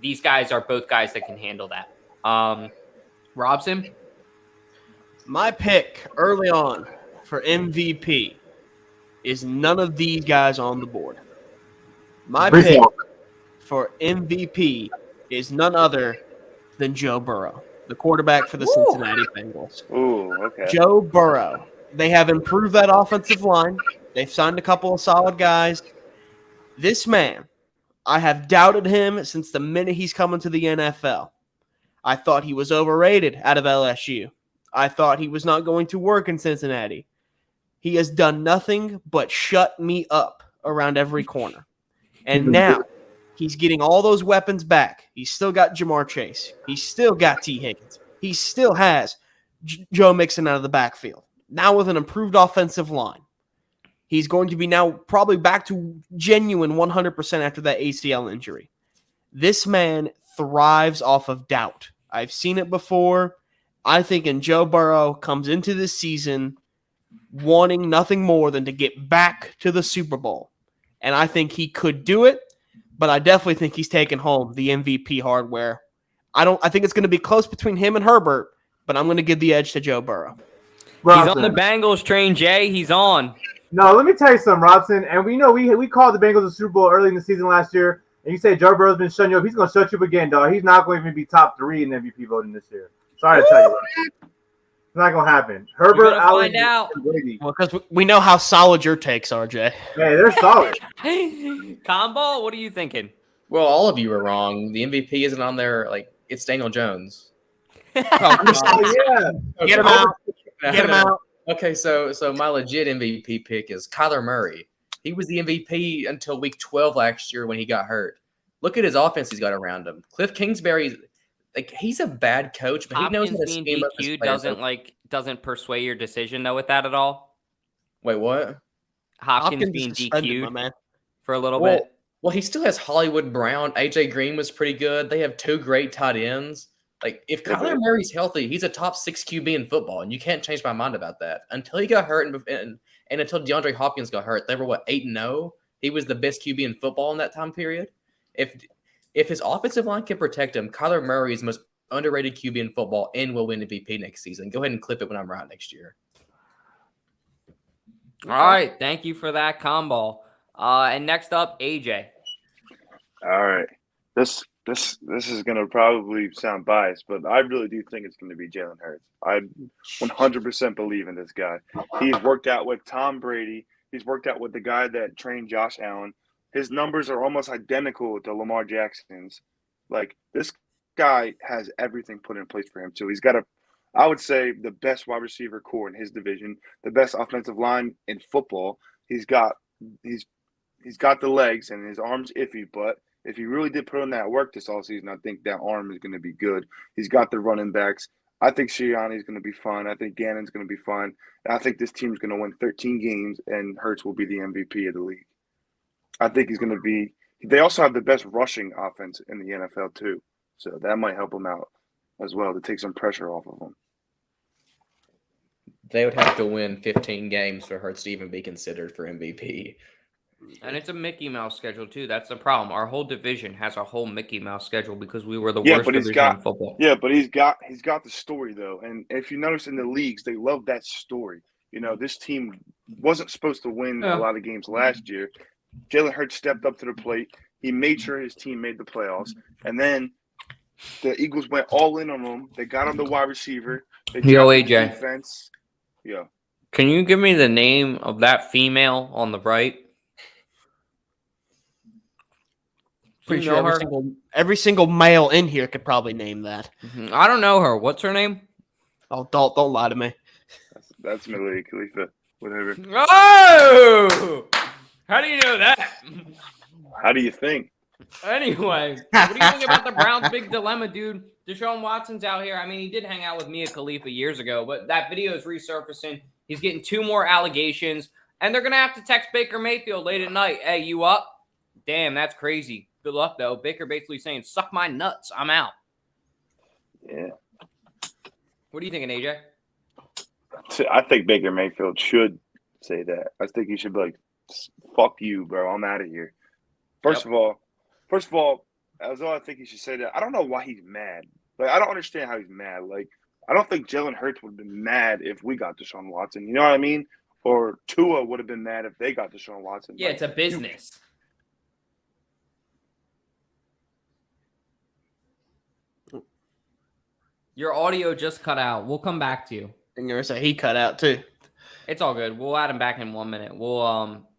these guys are both guys that can handle that. Robson? My pick early on for MVP is none of these guys on the board. My pick for MVP is none other than Joe Burrow, the quarterback for the Cincinnati Bengals. Ooh, okay. Joe Burrow. They have improved that offensive line. They've signed a couple of solid guys. This man, I have doubted him since the minute he's coming to the NFL. I thought he was overrated out of LSU. I thought he was not going to work in Cincinnati. He has done nothing but shut me up around every corner. And now he's getting all those weapons back. He's still got Jamar Chase. He's still got T. Higgins. He still has Joe Mixon out of the backfield. Now with an improved offensive line. He's going to be now probably back to genuine 100% after that ACL injury. This man thrives off of doubt. I've seen it before. I think Joe Burrow comes into this season wanting nothing more than to get back to the Super Bowl. And I think he could do it, but I definitely think he's taking home the MVP hardware. I think it's going to be close between him and Herbert, but I'm going to give the edge to Joe Burrow. He's on the Bengals train, Jay. He's on. No, let me tell you something, Robson. And we know we called the Bengals the Super Bowl early in the season last year. And you say Joe Burrow's been shutting you up. He's going to shut you up again, dog. He's not going to even be top 3 in MVP voting this year. Sorry to tell you. It's not going to happen. Herbert, Allen, find out. Well, because we know how solid your takes are, Jay. Hey, they're solid. Combo, what are you thinking? Well, all of you are wrong. The MVP isn't on there. It's Daniel Jones. Oh, yeah. Okay. Get him out. Get him out. Okay, so my legit MVP pick is Kyler Murray. He was the MVP until week 12 last year when he got hurt. Look at his offense he's got around him. Cliff Kingsbury, he's a bad coach, but he knows how to scheme up his players. Doesn't persuade your decision though with that at all. Wait, what? Hopkins being is suspended, my DQ'd man. for a little bit. Well, he still has Hollywood Brown. AJ Green was pretty good. They have 2 great tight ends. Like, if Kyler Murray's healthy, he's a top 6 QB in football, and you can't change my mind about that. Until he got hurt and until DeAndre Hopkins got hurt, they were, 8-0? He was the best QB in football in that time period. If his offensive line can protect him, Kyler Murray is the most underrated QB in football and will win MVP next season. Go ahead and clip it when I'm right next year. All right. Thank you for that combo. And next up, AJ. All right. This is going to probably sound biased, but I really do think it's going to be Jalen Hurts. I 100% believe in this guy. He's worked out with Tom Brady. He's worked out with the guy that trained Josh Allen. His numbers are almost identical to Lamar Jackson's. Like, this guy has everything put in place for him, too. He's got I would say, the best wide receiver core in his division, the best offensive line in football. He's got the legs, and his arm's iffy, but if he really did put in that work this offseason, I think that arm is going to be good. He's got the running backs. I think Sirianni's going to be fine. I think Gannon's going to be fine. And I think this team's going to win 13 games, and Hurts will be the MVP of the league. I think he's going to be – they also have the best rushing offense in the NFL too, so that might help him out as well to take some pressure off of him. They would have to win 15 games for Hurts to even be considered for MVP. And it's a Mickey Mouse schedule, too. That's the problem. Our whole division has a whole Mickey Mouse schedule because we were the worst division in football. Yeah, but he's got the story, though. And if you notice in the leagues, they love that story. You know, this team wasn't supposed to win a lot of games last year. Jalen Hurts stepped up to the plate. He made sure his team made the playoffs. And then the Eagles went all in on him. They got him the wide receiver. Yo, AJ. Defense. Yeah. Can you give me the name of that female on the right? Pretty sure every single male in here could probably name that. I don't know her. What's her name? Oh, don't lie to me. That's Malik Khalifa. Whatever. Oh! How do you know that? How do you think? Anyway, what do you think about the Browns' big dilemma, dude? Deshaun Watson's out here. I mean, he did hang out with Mia Khalifa years ago, but that video is resurfacing. He's getting 2 more allegations, and they're going to have to text Baker Mayfield late at night. Hey, you up? Damn, that's crazy. Good luck, though. Baker basically saying, suck my nuts. I'm out. Yeah. What are you thinking, AJ? I think Baker Mayfield should say that. I think he should be like, fuck you, bro. I'm out of here. First of all, although I think he should say that, I don't know why he's mad. Like, I don't understand how he's mad. Like, I don't think Jalen Hurts would have been mad if we got Deshaun Watson. You know what I mean? Or Tua would have been mad if they got Deshaun Watson. Yeah, like, it's a business. Your audio just cut out. We'll come back to you. And you're going to say he cut out too. It's all good. We'll add him back in 1 minute.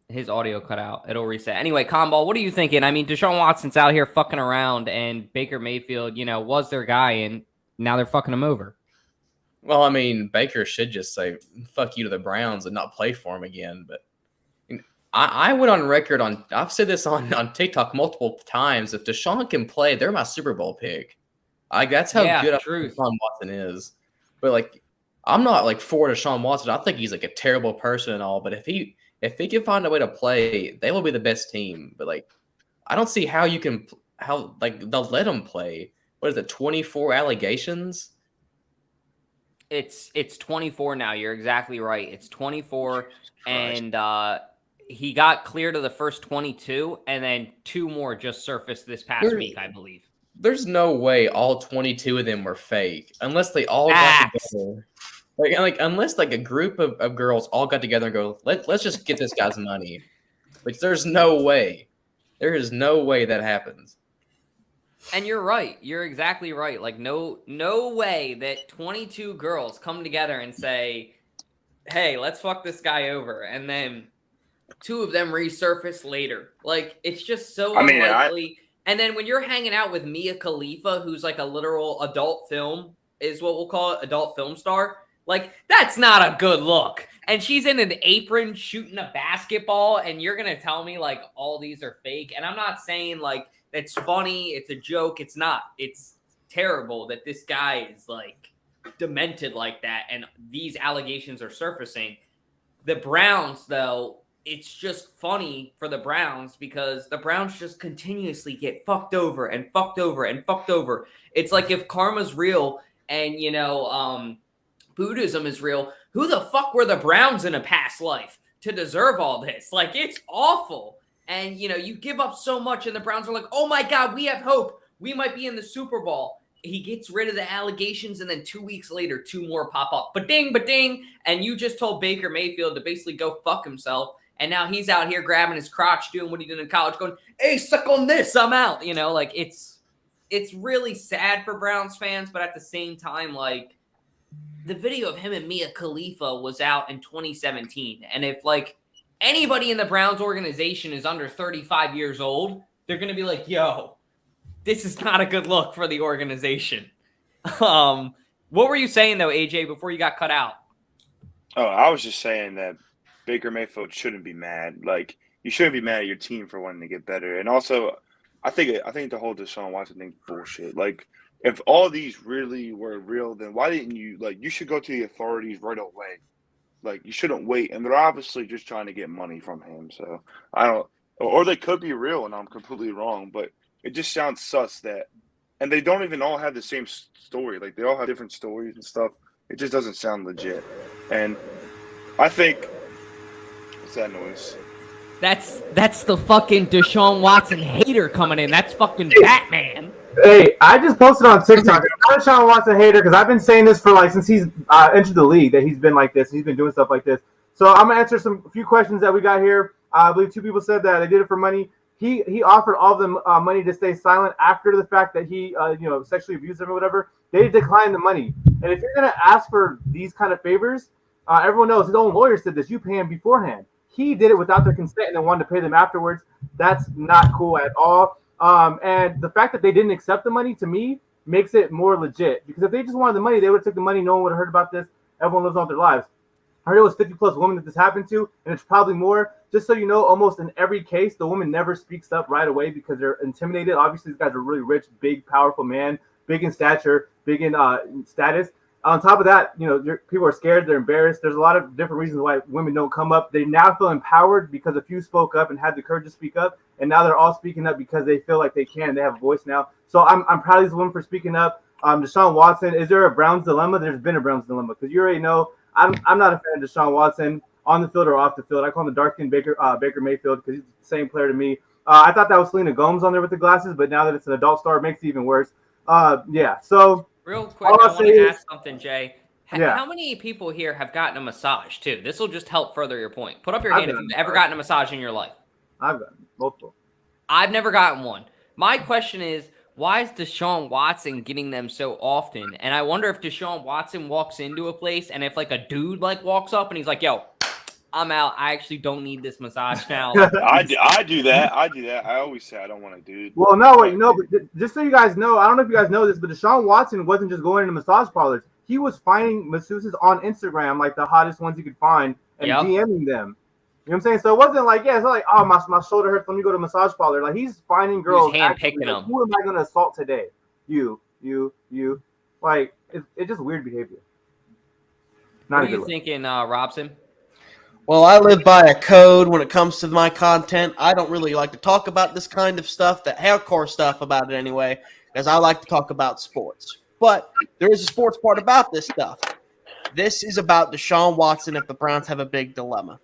His audio cut out. It'll reset. Anyway, Comball, what are you thinking? I mean, Deshaun Watson's out here fucking around, and Baker Mayfield, was their guy, and now they're fucking him over. Well, I mean, Baker should just say, fuck you to the Browns and not play for him again. But I went on record I've said this on TikTok multiple times. If Deshaun can play, they're my Super Bowl pick. That's how good Deshaun Watson is. But, I'm not, for Deshaun Watson. I think he's, a terrible person and all. But if he can find a way to play, they will be the best team. But, I don't see how they'll let him play. What is it, 24 allegations? It's 24 now. You're exactly right. It's 24, and he got cleared of the first 22, and then 2 more just surfaced this past week, I believe. There's no way all 22 of them were fake, unless they all got together. Unless a group of girls all got together and go, let's just get this guy's money. There's no way. There is no way that happens. And you're right. You're exactly right. No way that 22 girls come together and say, hey, let's fuck this guy over. And then 2 of them resurface later. It's just so unlikely. And then when you're hanging out with Mia Khalifa, who's a literal adult film, is what we'll call it, adult film star, that's not a good look. And she's in an apron shooting a basketball, and you're going to tell me, all these are fake. And I'm not saying, it's funny, it's a joke. It's not. It's terrible that this guy is, demented like that, and these allegations are surfacing. The Browns, though, it's just funny for the Browns because the Browns just continuously get fucked over and fucked over and fucked over. It's like if karma's real and, Buddhism is real, who the fuck were the Browns in a past life to deserve all this? Like, it's awful. And, you give up so much and the Browns are like, oh my God, we have hope. We might be in the Super Bowl. He gets rid of the allegations, and then 2 weeks later, 2 more pop up. Ba-ding, and you just told Baker Mayfield to basically go fuck himself, and now he's out here grabbing his crotch, doing what he did in college, going, hey, suck on this, I'm out. It's really sad for Browns fans, but at the same time, like, the video of him and Mia Khalifa was out in 2017, and if, like, anybody in the Browns organization is under 35 years old, they're going to be like, yo, this is not a good look for the organization. What were you saying, though, AJ, before you got cut out? Oh, I was just saying that Baker Mayfield shouldn't be mad. Like, you shouldn't be mad at your team for wanting to get better. And also, I think the whole Deshaun Watson thing is bullshit. Like, if all these really were real, then why didn't you, like, you should go to the authorities right away. Like, you shouldn't wait. And they're obviously just trying to get money from him. So, or they could be real and I'm completely wrong, but it just sounds sus and they don't even all have the same story. Like, they all have different stories and stuff. It just doesn't sound legit. And I think, what's that noise? That's the fucking Deshaun Watson hater coming in. That's fucking Batman. Hey, I just posted on TikTok. I'm not a Deshaun Watson hater because I've been saying this for since he's entered the league that he's been like this. He's been doing stuff like this. So I'm gonna answer a few questions that we got here. I believe 2 people said that they did it for money. He offered all of them money to stay silent after the fact that he sexually abused them or whatever. They declined the money. And if you're gonna ask for these kind of favors, everyone knows his own lawyer said this. You pay him beforehand. He did it without their consent and then wanted to pay them afterwards. That's not cool at all. And the fact that they didn't accept the money, to me, makes it more legit. Because if they just wanted the money, they would have took the money. No one would have heard about this. Everyone lives on their lives. I heard it was 50-plus women that this happened to, and it's probably more. Just so you know, almost in every case, the woman never speaks up right away because they're intimidated. Obviously, these guys are really rich, big, powerful man, big in stature, big in status. On top of that, people are scared, they're embarrassed. There's a lot of different reasons why women don't come up. They now feel empowered because a few spoke up and had the courage to speak up, and now they're all speaking up because they feel like they can. They have a voice now. So I'm proud of these women for speaking up. Deshaun Watson, is there a Browns dilemma? There's been a Browns dilemma because you already know I'm not a fan of Deshaun Watson on the field or off the field. I call him the dark-skinned Baker Mayfield because he's the same player to me. I thought that was Selena Gomez on there with the glasses, but now that it's an adult star, it makes it even worse. So real quick, I want to ask something, Jay. How many people here have gotten a massage, too? This will just help further your point. Put up your hand if you've ever gotten a massage in your life. I've gotten multiple. I've never gotten one. My question is, why is Deshaun Watson getting them so often? And I wonder if Deshaun Watson walks into a place and if, like, a dude, walks up and he's like, yo, I'm out. I actually don't need this massage now. I do that. I always say I don't want a dude. Well, no, but just so you guys know, I don't know if you guys know this, but Deshaun Watson wasn't just going into massage parlors. He was finding masseuses on Instagram, like the hottest ones he could find, and DMing them. You know what I'm saying? So it wasn't like, it's not like, oh, my shoulder hurts, let me go to a massage parlor. Like, he's finding girls. He's handpicking them. Who am I going to assault today? You. Like, it's just weird behavior. What are you thinking, Robson? Well, I live by a code when it comes to my content. I don't really like to talk about this kind of stuff, that hardcore stuff about it anyway, because I like to talk about sports. But there is a sports part about this stuff. This is about Deshaun Watson if the Browns have a big dilemma.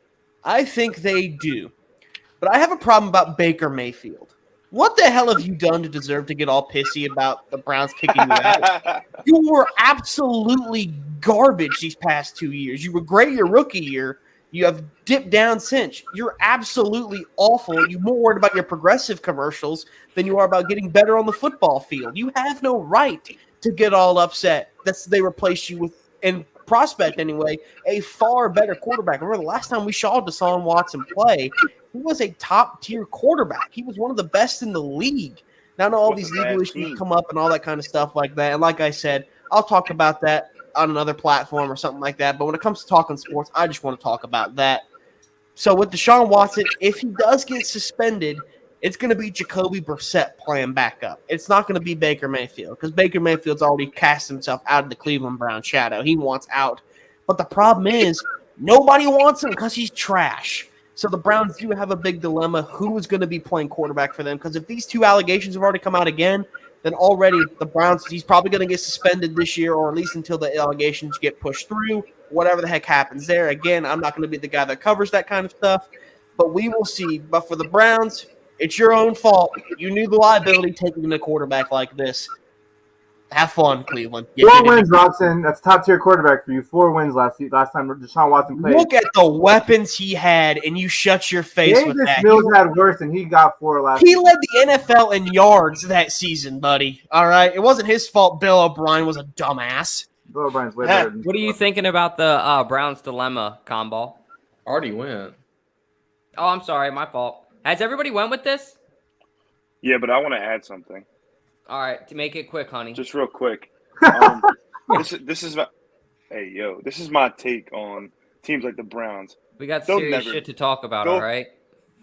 I think they do. But I have a problem about Baker Mayfield. What the hell have you done to deserve to get all pissy about the Browns kicking you out? You were absolutely garbage these past 2 years. You were great your rookie year. You have dipped down since. You're absolutely awful. You're more worried about your progressive commercials than you are about getting better on the football field. You have no right to get all upset that they replace you with, in prospect anyway, a far better quarterback. Remember the last time we saw Deshaun Watson play, he was a top-tier quarterback. He was one of the best in the league. Now all these legal issues come up and all that kind of stuff like that. And like I said, I'll talk about that on another platform or something like that. But when it comes to talking sports, I just want to talk about that. So with Deshaun Watson, if he does get suspended, it's going to be Jacoby Brissett playing backup. It's not going to be Baker Mayfield because Baker Mayfield's already cast himself out of the Cleveland Browns shadow. He wants out. But the problem is nobody wants him because he's trash. So the Browns do have a big dilemma. Who is going to be playing quarterback for them? Because if these two allegations have already come out again, then already the Browns, he's probably going to get suspended this year, or at least until the allegations get pushed through, whatever the heck happens there. Again, I'm not going to be the guy that covers that kind of stuff, but we will see. But for the Browns, it's your own fault. You knew the liability taking a quarterback like this. Have fun, Cleveland. 4 wins, Robson. That's top tier quarterback for you. 4 wins last time Deshaun Watson played. Look at the weapons he had, and you shut your face with that. Mills had worse, and he got 4 last. He led the NFL in yards that season, buddy. All right, it wasn't his fault. Bill O'Brien was a dumbass. Bill O'Brien's way better. What are you thinking about the Browns dilemma, Comball? Already went. Oh, I'm sorry, my fault. Has everybody went with this? Yeah, but I want to add something. All right, to make it quick, honey. Just real quick. This is my take on teams like the Browns. We got They'll serious never- shit to talk about, all right?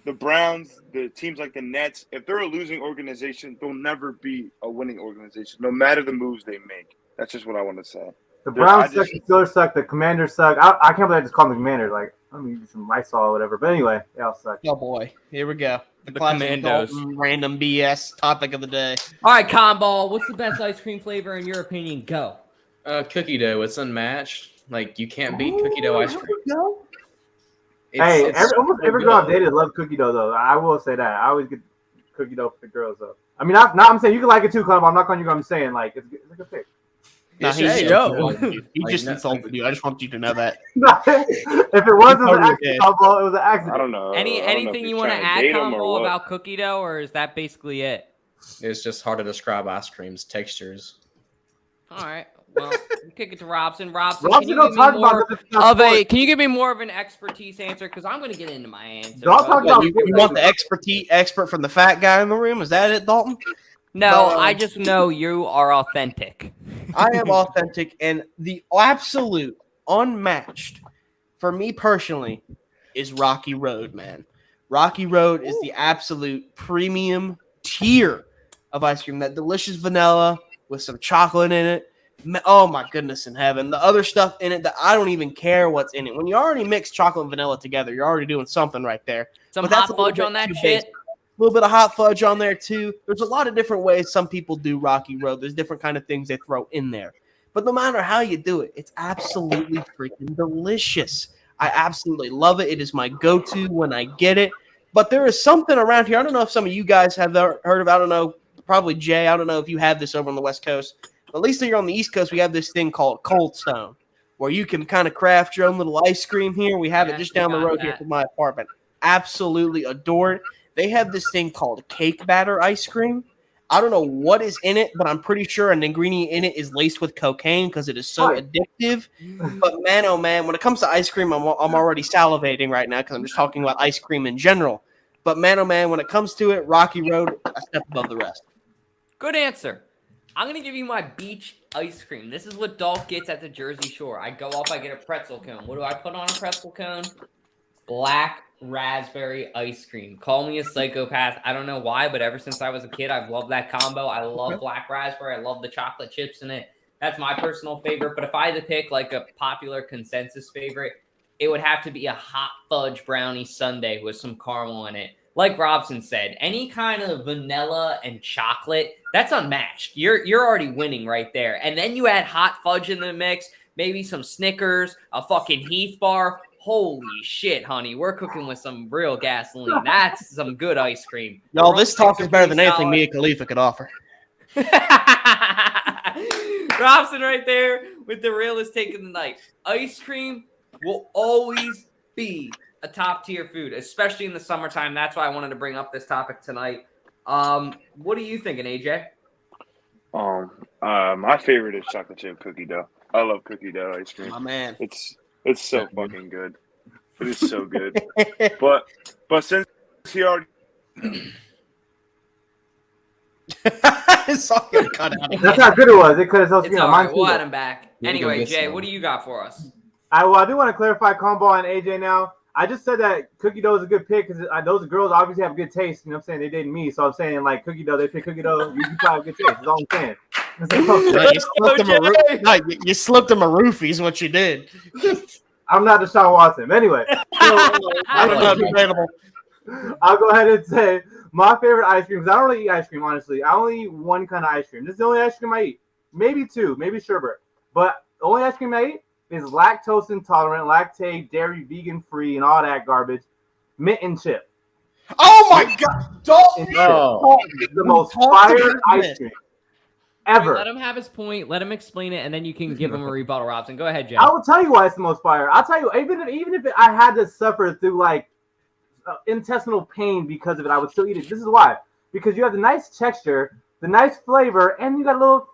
The Browns, the teams like the Nets, if they're a losing organization, they'll never be a winning organization, no matter the moves they make. That's just what I want to say. The Browns suck, the Steelers suck, the Commanders suck. I can't believe I just called them the Commanders. Like, I mean, some Lysol or whatever. But anyway, they all suck. Oh, boy. Here we go. The classic Commandos. Dalton random BS topic of the day. All right, Comball, what's the best ice cream flavor in your opinion? Go. Cookie dough. It's unmatched. Like, you can't beat cookie dough ice cream. Almost every girl I've dated love cookie dough, though. I will say that. I always get cookie dough for the girls, though. I mean, I'm saying you can like it too, Comball. I'm not calling you. I'm saying, like, it's a good pick. No, he just insulted you. I just want you to know that. If it wasn't an accident, Comball, it was an accident. I don't know. Anything you want to add, Comball, about cookie dough, or is that basically it? It's just hard to describe ice cream's textures. All right. Well, we kick it to Robson. Robson, don't talk about this. Can you give me more of an expertise answer? Because I'm going to get into my answer. Don't talk about you want the expert from the fat guy in the room? Is that it, Dalton? No, I just know you are authentic. I am authentic, and the absolute unmatched, for me personally, is Rocky Road, man. Rocky Road is the absolute premium tier of ice cream. That delicious vanilla with some chocolate in it. Oh, my goodness in heaven. The other stuff in it that I don't even care what's in it. When you already mix chocolate and vanilla together, you're already doing something right there. Some hot fudge on that shit. A little bit of hot fudge on there, too. There's a lot of different ways some people do Rocky Road. There's different kind of things they throw in there. But no matter how you do it, it's absolutely freaking delicious. I absolutely love it. It is my go-to when I get it. But there is something around here. I don't know if some of you guys have heard of, I don't know, probably Jay. I don't know if you have this over on the West Coast. But at least here on the East Coast, we have this thing called Cold Stone, where you can kind of craft your own little ice cream here. We have it just down the road here from my apartment. Absolutely adore it. They have this thing called cake batter ice cream. I don't know what is in it, but I'm pretty sure an ingredient in it is laced with cocaine because it is so addictive. But man, oh man, when it comes to ice cream, I'm already salivating right now because I'm just talking about ice cream in general. But man, oh man, when it comes to it, Rocky Road, a step above the rest. Good answer. I'm going to give you my beach ice cream. This is what Dolph gets at the Jersey Shore. I go up, I get a pretzel cone. What do I put on a pretzel cone? Black raspberry ice cream. Call me a psychopath. I don't know why, but ever since I was a kid, I've loved that combo. I love black raspberry. I love the chocolate chips in it. That's my personal favorite. But if I had to pick like a popular consensus favorite, it would have to be a hot fudge brownie sundae with some caramel in it. Like Robson said, any kind of vanilla and chocolate, that's unmatched. You're already winning right there. And then you add hot fudge in the mix, maybe some Snickers, a fucking Heath bar. Holy shit, honey. We're cooking with some real gasoline. That's some good ice cream. Y'all, this talk is better than anything Mia Khalifa could offer. Robson right there with the realest take of the night. Ice cream will always be a top tier food, especially in the summertime. That's why I wanted to bring up this topic tonight. What are you thinking, AJ? My favorite is chocolate chip cookie dough. I love cookie dough ice cream. My man. It's so fucking good. It is so good. but since he already It's all gonna cut out. That's how good it was. It could have helped It's all right. We'll add him back. Anyway, Jay, what do you got for us? I do want to clarify Comball and AJ now. I just said that cookie dough is a good pick because those girls obviously have good taste. You know what I'm saying? They dated me. So I'm saying, like, cookie dough, they pick cookie dough. You probably have good taste. That's all I'm saying. You slipped them a roofie is what you did. I'm not Deshaun Watson. Anyway, so, I don't know. Debatable. I'll go ahead and say my favorite ice cream, because I don't really eat ice cream, honestly. I only eat one kind of ice cream. This is the only ice cream I eat. Maybe two, maybe sherbet. But the only ice cream I eat is lactose intolerant, lactate, dairy, vegan free, and all that garbage. Mint and chip. Oh my God! Dalton! The most fire ice cream ever. Let him have his point. Let him explain it, and then you can give him a rebuttal, Robson. Go ahead, Jay. I will tell you why it's the most fire. I'll tell you, even if I had to suffer through like intestinal pain because of it, I would still eat it. This is why. Because you have the nice texture, the nice flavor, and you got a little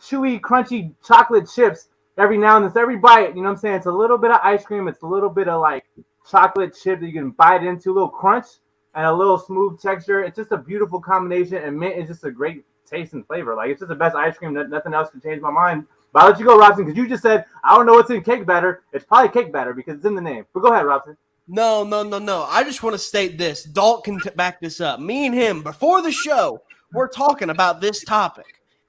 chewy, crunchy chocolate chips every now and then. So every bite, you know what I'm saying? It's a little bit of ice cream. It's a little bit of like chocolate chip that you can bite into, a little crunch and a little smooth texture. It's just a beautiful combination, and mint is just a great taste and flavor. Like, it's just the best ice cream. Nothing else can change my mind. But I'll let you go, Robson, because you just said, I don't know what's in cake batter. It's probably cake batter because it's in the name. But go ahead, Robson. No. I just want to state this. Dalton can back this up. Me and him, before the show, we're talking about this topic.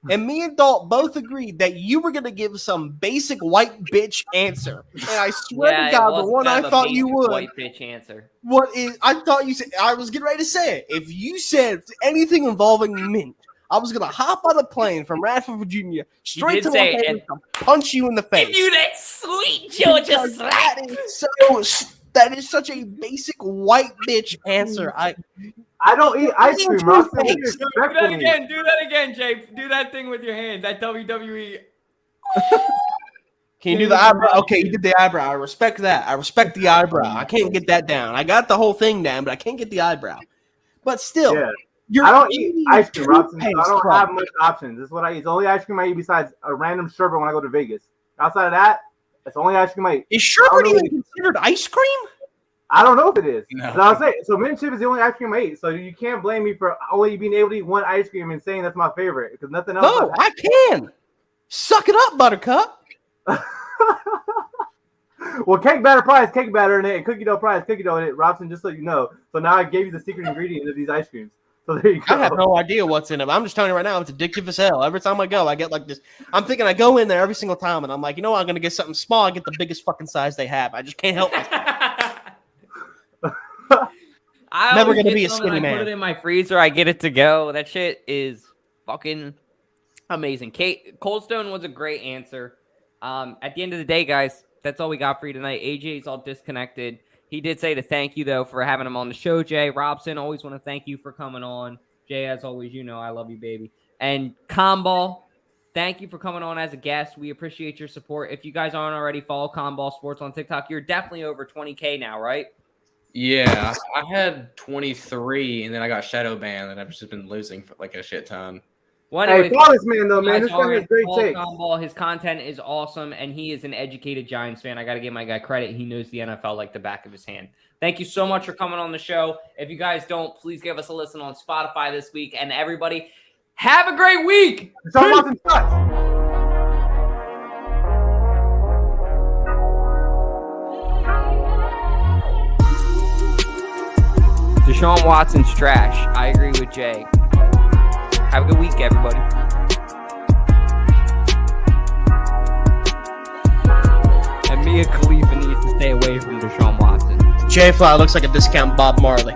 And me and Dalton both agreed that you were going to give some basic white bitch answer. And I swear to God, the one I thought you would. White bitch answer. What is, I thought you said, I was getting ready to say it. If you said anything involving mint, I was going to hop on a plane from Radford, Virginia, straight to my and punch you in the face. Give you that sweet Georgia slap. That is such a basic white bitch answer. I don't eat ice cream, Robson. Do that again. Do that again, Jay. Do that thing with your hand. That WWE. Can you do the eyebrow? Okay, you did the eyebrow. I respect that. I respect the eyebrow. I can't get that down. I got the whole thing down, but I can't get the eyebrow. But still, I don't eat ice cream, Robson. So I don't have much options. This is what I eat. It's the only ice cream I eat besides a random sherbet when I go to Vegas. Outside of that, that's the only ice cream I eat. Is sherbet even considered ice cream? I don't know if it is. No. So I'll say, so mint chip is the only ice cream I eat. So you can't blame me for only being able to eat one ice cream and saying that's my favorite because nothing else. No, I can. Suck it up, Buttercup. Well, cake batter probably has cake batter in it, and cookie dough probably has cookie dough in it, Robson, just so you know. So now I gave you the secret ingredient of these ice creams. So there you go. I have no idea what's in them. I'm just telling you right now, it's addictive as hell. Every time I go, I get like this. I'm thinking I go in there every single time, and I'm like, you know what? I'm going to get something small. I get the biggest fucking size they have. I just can't help myself. Never going to be a skinny man. I put it in my freezer. I get it to go. That shit is fucking amazing. Cold Stone was a great answer. At the end of the day, guys, that's all we got for you tonight. AJ's all disconnected. He did say to thank you, though, for having him on the show, Jay. Robson, always want to thank you for coming on. Jay, as always, you know I love you, baby. And Comball, thank you for coming on as a guest. We appreciate your support. If you guys aren't already, follow Comball Sports on TikTok. You're definitely over 20K now, right? Yeah, I had 23, and then I got shadow banned, and I've just been losing for like a shit ton. Well, hey, follow this man, though, man. This guy has great take. His content is awesome, and he is an educated Giants fan. I got to give my guy credit. He knows the NFL like the back of his hand. Thank you so much for coming on the show. If you guys don't, please give us a listen on Spotify this week. And everybody, have a great week. Deshaun Watson's trash. I agree with Jay. Have a good week, everybody. And Mia Khalifa needs to stay away from Deshaun Watson. J-Fly looks like a discount Bob Marley.